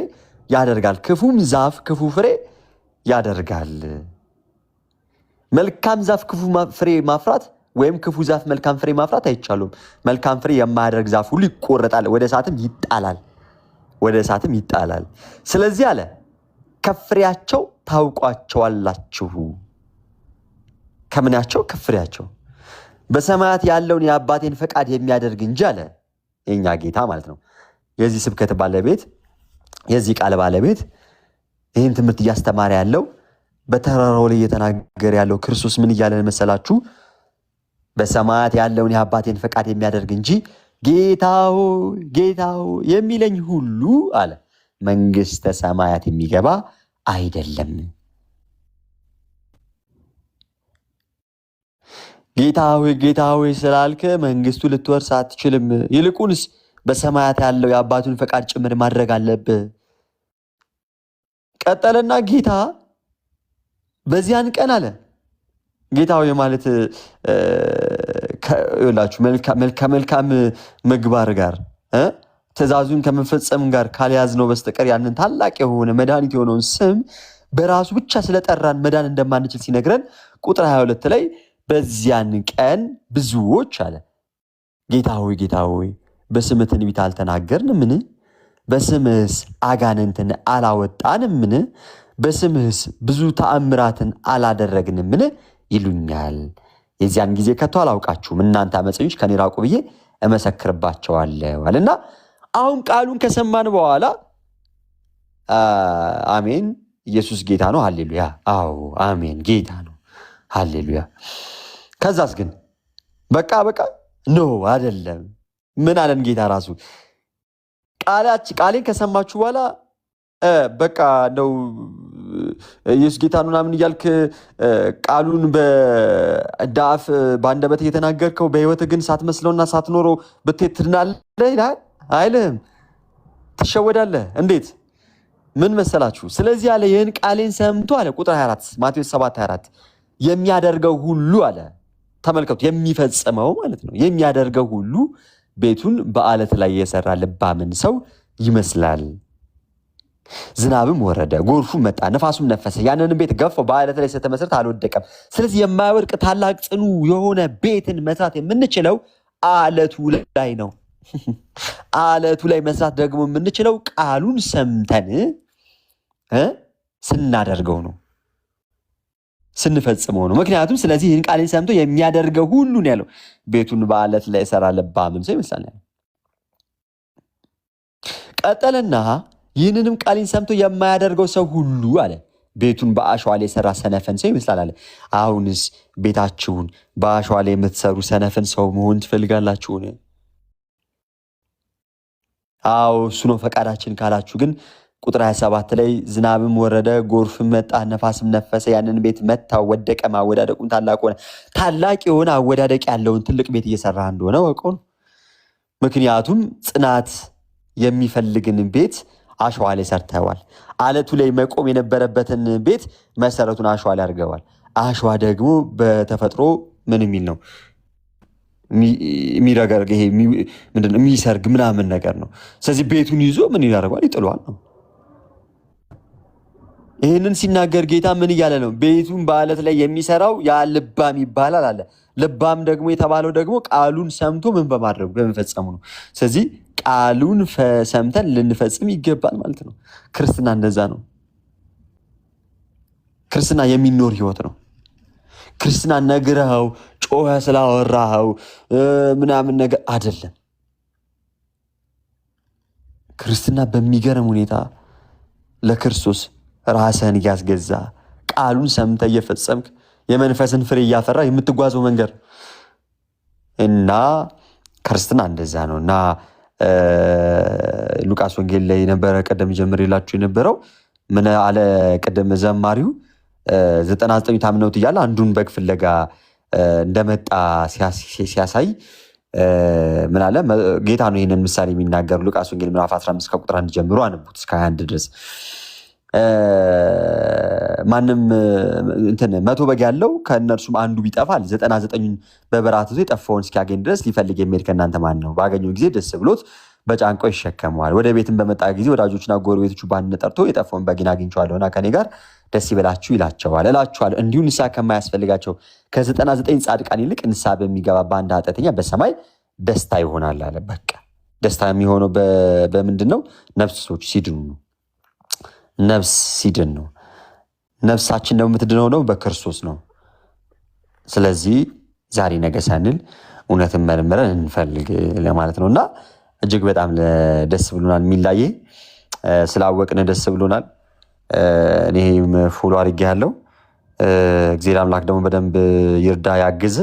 ያደርጋል፣ ክፉም ዛፍ ክፉ ፍሬ ያደርጋል። መልካም ዛፍ ክፉ ፍሬ ማፍራት ወይም ክፉ ዛፍ መልካም ፍሬ ማፍራት አይቻሉም። መልካም ፍሬ የማያደርግ ዛፍ ሁሉ ይቆረጣል፣ ወደ እሳትም ይጣላል። ስለዚህ አለ ከፍሬያቸው ታውቋቸዋላችሁ። ከምናቸው? ከፍሬያቸው። በሰማያት ያለውን የአባቴን ፈቃድ የሚያደርግ እንጂ አለ የኛ ጌታ ማለት ነው። የዚህ ስብከት ባለቤት፣ የዚህ ቃል ባለቤት፣ ይህን ትምህርት እያስተማረ ያለው በተራራው ላይ እየተናገረ ያለው ክርስቶስ ምን እያለን መሰላችሁ? በሰማያት ያለውን የአባቴን ፈቃድ የሚያደርግ እንጂ ጌታው ጌታው የሚለኝ ሁሉ አለ መንግስተ ሰማያት የሚገባ አይደለም። ጌታ ሆይ ስላልክ መንግስቱ ልትወርስ አትችልም። ይልቁንስ በሰማያት ያለው የአባቱን ፈቃድ ጭምር ማድረግ አለብህ። ቀጠለና ጌታ በዚያን ቀን አለ ጌታ ሆይ ማለት ይላችሁ ከመልካም ምግባር ጋር ትእዛዙን ከመፈጸም ጋር ካልያዝነው በስተቀር ያንን ታላቅ የሆነ መድኃኒት የሆነውን ስም በራሱ ብቻ ስለጠራን መዳን እንደማንችል ሲነግረን ቁጥር 22 ላይ በዚያን ቀን ብዙዎች አለ ጌታ ሆይ በስምህ ትንቢት አልተናገርንምን? በስምህስ አጋንንትን አላወጣንምን? በስምህስ ብዙ ተአምራትን አላደረግንምን? ይሉኛል። የዚያን ጊዜ ከቶ አላውቃችሁም፣ እናንተ አመፀኞች ከኔ ራቁ ብዬ እመሰክርባቸዋለሁ አለና አሁን ቃሉን ከሰማን በኋላ አሜን ኢየሱስ ጌታ ነው፣ ሃሌሉያ። አዎ አሜን ጌታ ነው፣ ሃሌሉያ። ከዛስ ግን በቃ ኖ አይደለም። ምን አለን ጌታ ራሱ? ቃሌን ከሰማችሁ በኋላ በቃ ነው ኢየሱስ ጌታ ነው ምናምን እያልክ ቃሉን በዳፍ በአንደበት እየተናገርከው በህይወት ግን ሳትመስለውና ሳትኖረው ብትሄድ ትድናለህ ይላል አይልም። ትሸወዳለህ። እንዴት? ምን መሰላችሁ? ስለዚህ አለ ይህን ቃሌን ሰምቶ አለ ቁጥር 24 ማቴዎስ 7:24 የሚያደርገው ሁሉ አለ ተመልከቱ፣ የሚፈጽመው ማለት ነው። የሚያደርገው ሁሉ ቤቱን በአለት ላይ የሰራ ልባምን ሰው ይመስላል። ዝናብም ወረደ፣ ጎርፉም መጣ፣ ነፋሱም ነፈሰ፣ ያንንም ቤት ገፋው፣ በአለት ላይ ስለተመሰረተ አልወደቀም። ስለዚህ የማይወድቅ ታላቅ ጽኑ የሆነ ቤትን መስራት የምንችለው አለቱ ላይ ነው። አለቱ ላይ መስራት ደግሞ የምንችለው ቃሉን ሰምተን ስናደርገው ነው፣ ስንፈጽመው ነው። ምክንያቱም ስለዚህ ይህን ቃልን ሰምቶ የሚያደርገው ሁሉ ነው ያለው። ቤቱን በአለት ላይ የሰራ ልባምን ሰው ይመስላል። ቀጠለና ይህንንም ቃልን ሰምቶ የማያደርገው ሰው ሁሉ አለ ቤቱን በአሸዋ ላይ የሰራ ሰነፈን ሰው ይመስላል አለ። አሁንስ ቤታችሁን በአሸዋ ላይ የምትሰሩ ሰነፈን ሰው መሆን ትፈልጋላችሁን? አዎ እሱ ነው ፈቃዳችን ካላችሁ ግን ቁጥር 27 ላይ ዝናብም ወረደ፣ ጎርፍም መጣ፣ ነፋስም ነፈሰ፣ ያንን ቤት መታው፣ ወደቀ፣ ማወዳደቁም ታላቅ ሆነ። ታላቅ የሆነ አወዳደቅ ያለውን ትልቅ ቤት እየሰራ እንደሆነ ወቀው ነው። ምክንያቱም ጽናት የሚፈልግን ቤት አሸዋ ላይ ሰርተዋል። አለቱ ላይ መቆም የነበረበትን ቤት መሰረቱን አሸዋ ላይ አድርገዋል። አሸዋ ደግሞ በተፈጥሮ ምን የሚል ነው? የሚረገርግ ይሄ ምንድነው? የሚሰርግ ምናምን ነገር ነው። ስለዚህ ቤቱን ይዞ ምን ያደርገዋል? ይጥለዋል ነው። ይህንን ሲናገር ጌታ ምን እያለ ነው? ቤቱን በአለት ላይ የሚሰራው ያ ልባም ይባላል አለ። ልባም ደግሞ የተባለው ደግሞ ቃሉን ሰምቶ ምን በማድረጉ በመፈጸሙ ነው። ስለዚህ ቃሉን ሰምተን ልንፈጽም ይገባል ማለት ነው። ክርስትና እንደዛ ነው። ክርስትና የሚኖር ህይወት ነው። ክርስትና ነግረኸው ጮኸ ስላወራኸው ምናምን ነገር አይደለም። ክርስትና በሚገርም ሁኔታ ለክርስቶስ ራስህን እያስገዛ ቃሉን ሰምተህ እየፈጸምክ የመንፈስን ፍሬ እያፈራ የምትጓዘው መንገድ እና ክርስትና እንደዛ ነው። እና ሉቃስ ወንጌል ላይ የነበረ ቀደም ጀምሬላችሁ የነበረው ምን አለ? ቀደም ዘማሪው 99 ታምነውት እያለ አንዱን በግ ፍለጋ እንደመጣ ሲያሳይ ምን አለ? ጌታ ነው ይህንን ምሳሌ የሚናገር። ሉቃስ ወንጌል ምዕራፍ 15 ከቁጥር 1 ጀምሮ አንቡት እስከ 21 ድረስ። ማንም እንትን 100 በግ ያለው ከእነርሱም አንዱ ቢጠፋል 99ን በበረሃ ትቶ የጠፋውን እስኪያገኝ ድረስ ሊፈልግ የሚሄድ ከእናንተ ማን ነው? ባገኘው ጊዜ ደስ ብሎት በጫንቃው ይሸከመዋል። ወደ ቤትም በመጣ ጊዜ ወዳጆችና ጎረቤቶቹ በአንድነት ጠርቶ የጠፋውን በግን አግኝቼዋለሁና ከኔ ጋር ደስ ይበላችሁ ይላቸዋል። እላችኋለሁ እንዲሁ ንስሐ ከማያስፈልጋቸው ከ99 ጻድቃን ይልቅ ንስሐ በሚገባ በአንድ ኃጢአተኛ በሰማይ ደስታ ይሆናል አለ። በቃ ደስታ የሚሆነው በምንድን ነው? ነፍሶች ሲድኑ ነው። ነፍስ ሲድን ነው። ነፍሳችን ደግሞ የምትድነው ነው በክርስቶስ ነው። ስለዚህ ዛሬ ነገ ሳንል እውነትን መርምረን እንፈልግ ለማለት ነው። እና እጅግ በጣም ደስ ብሎናል። የሚላየ ስላወቅን ደስ ብሎናል። እኔም ፎሎ አድርጌ ያለው እግዚአብሔር አምላክ ደግሞ በደንብ ይርዳ ያግዝ።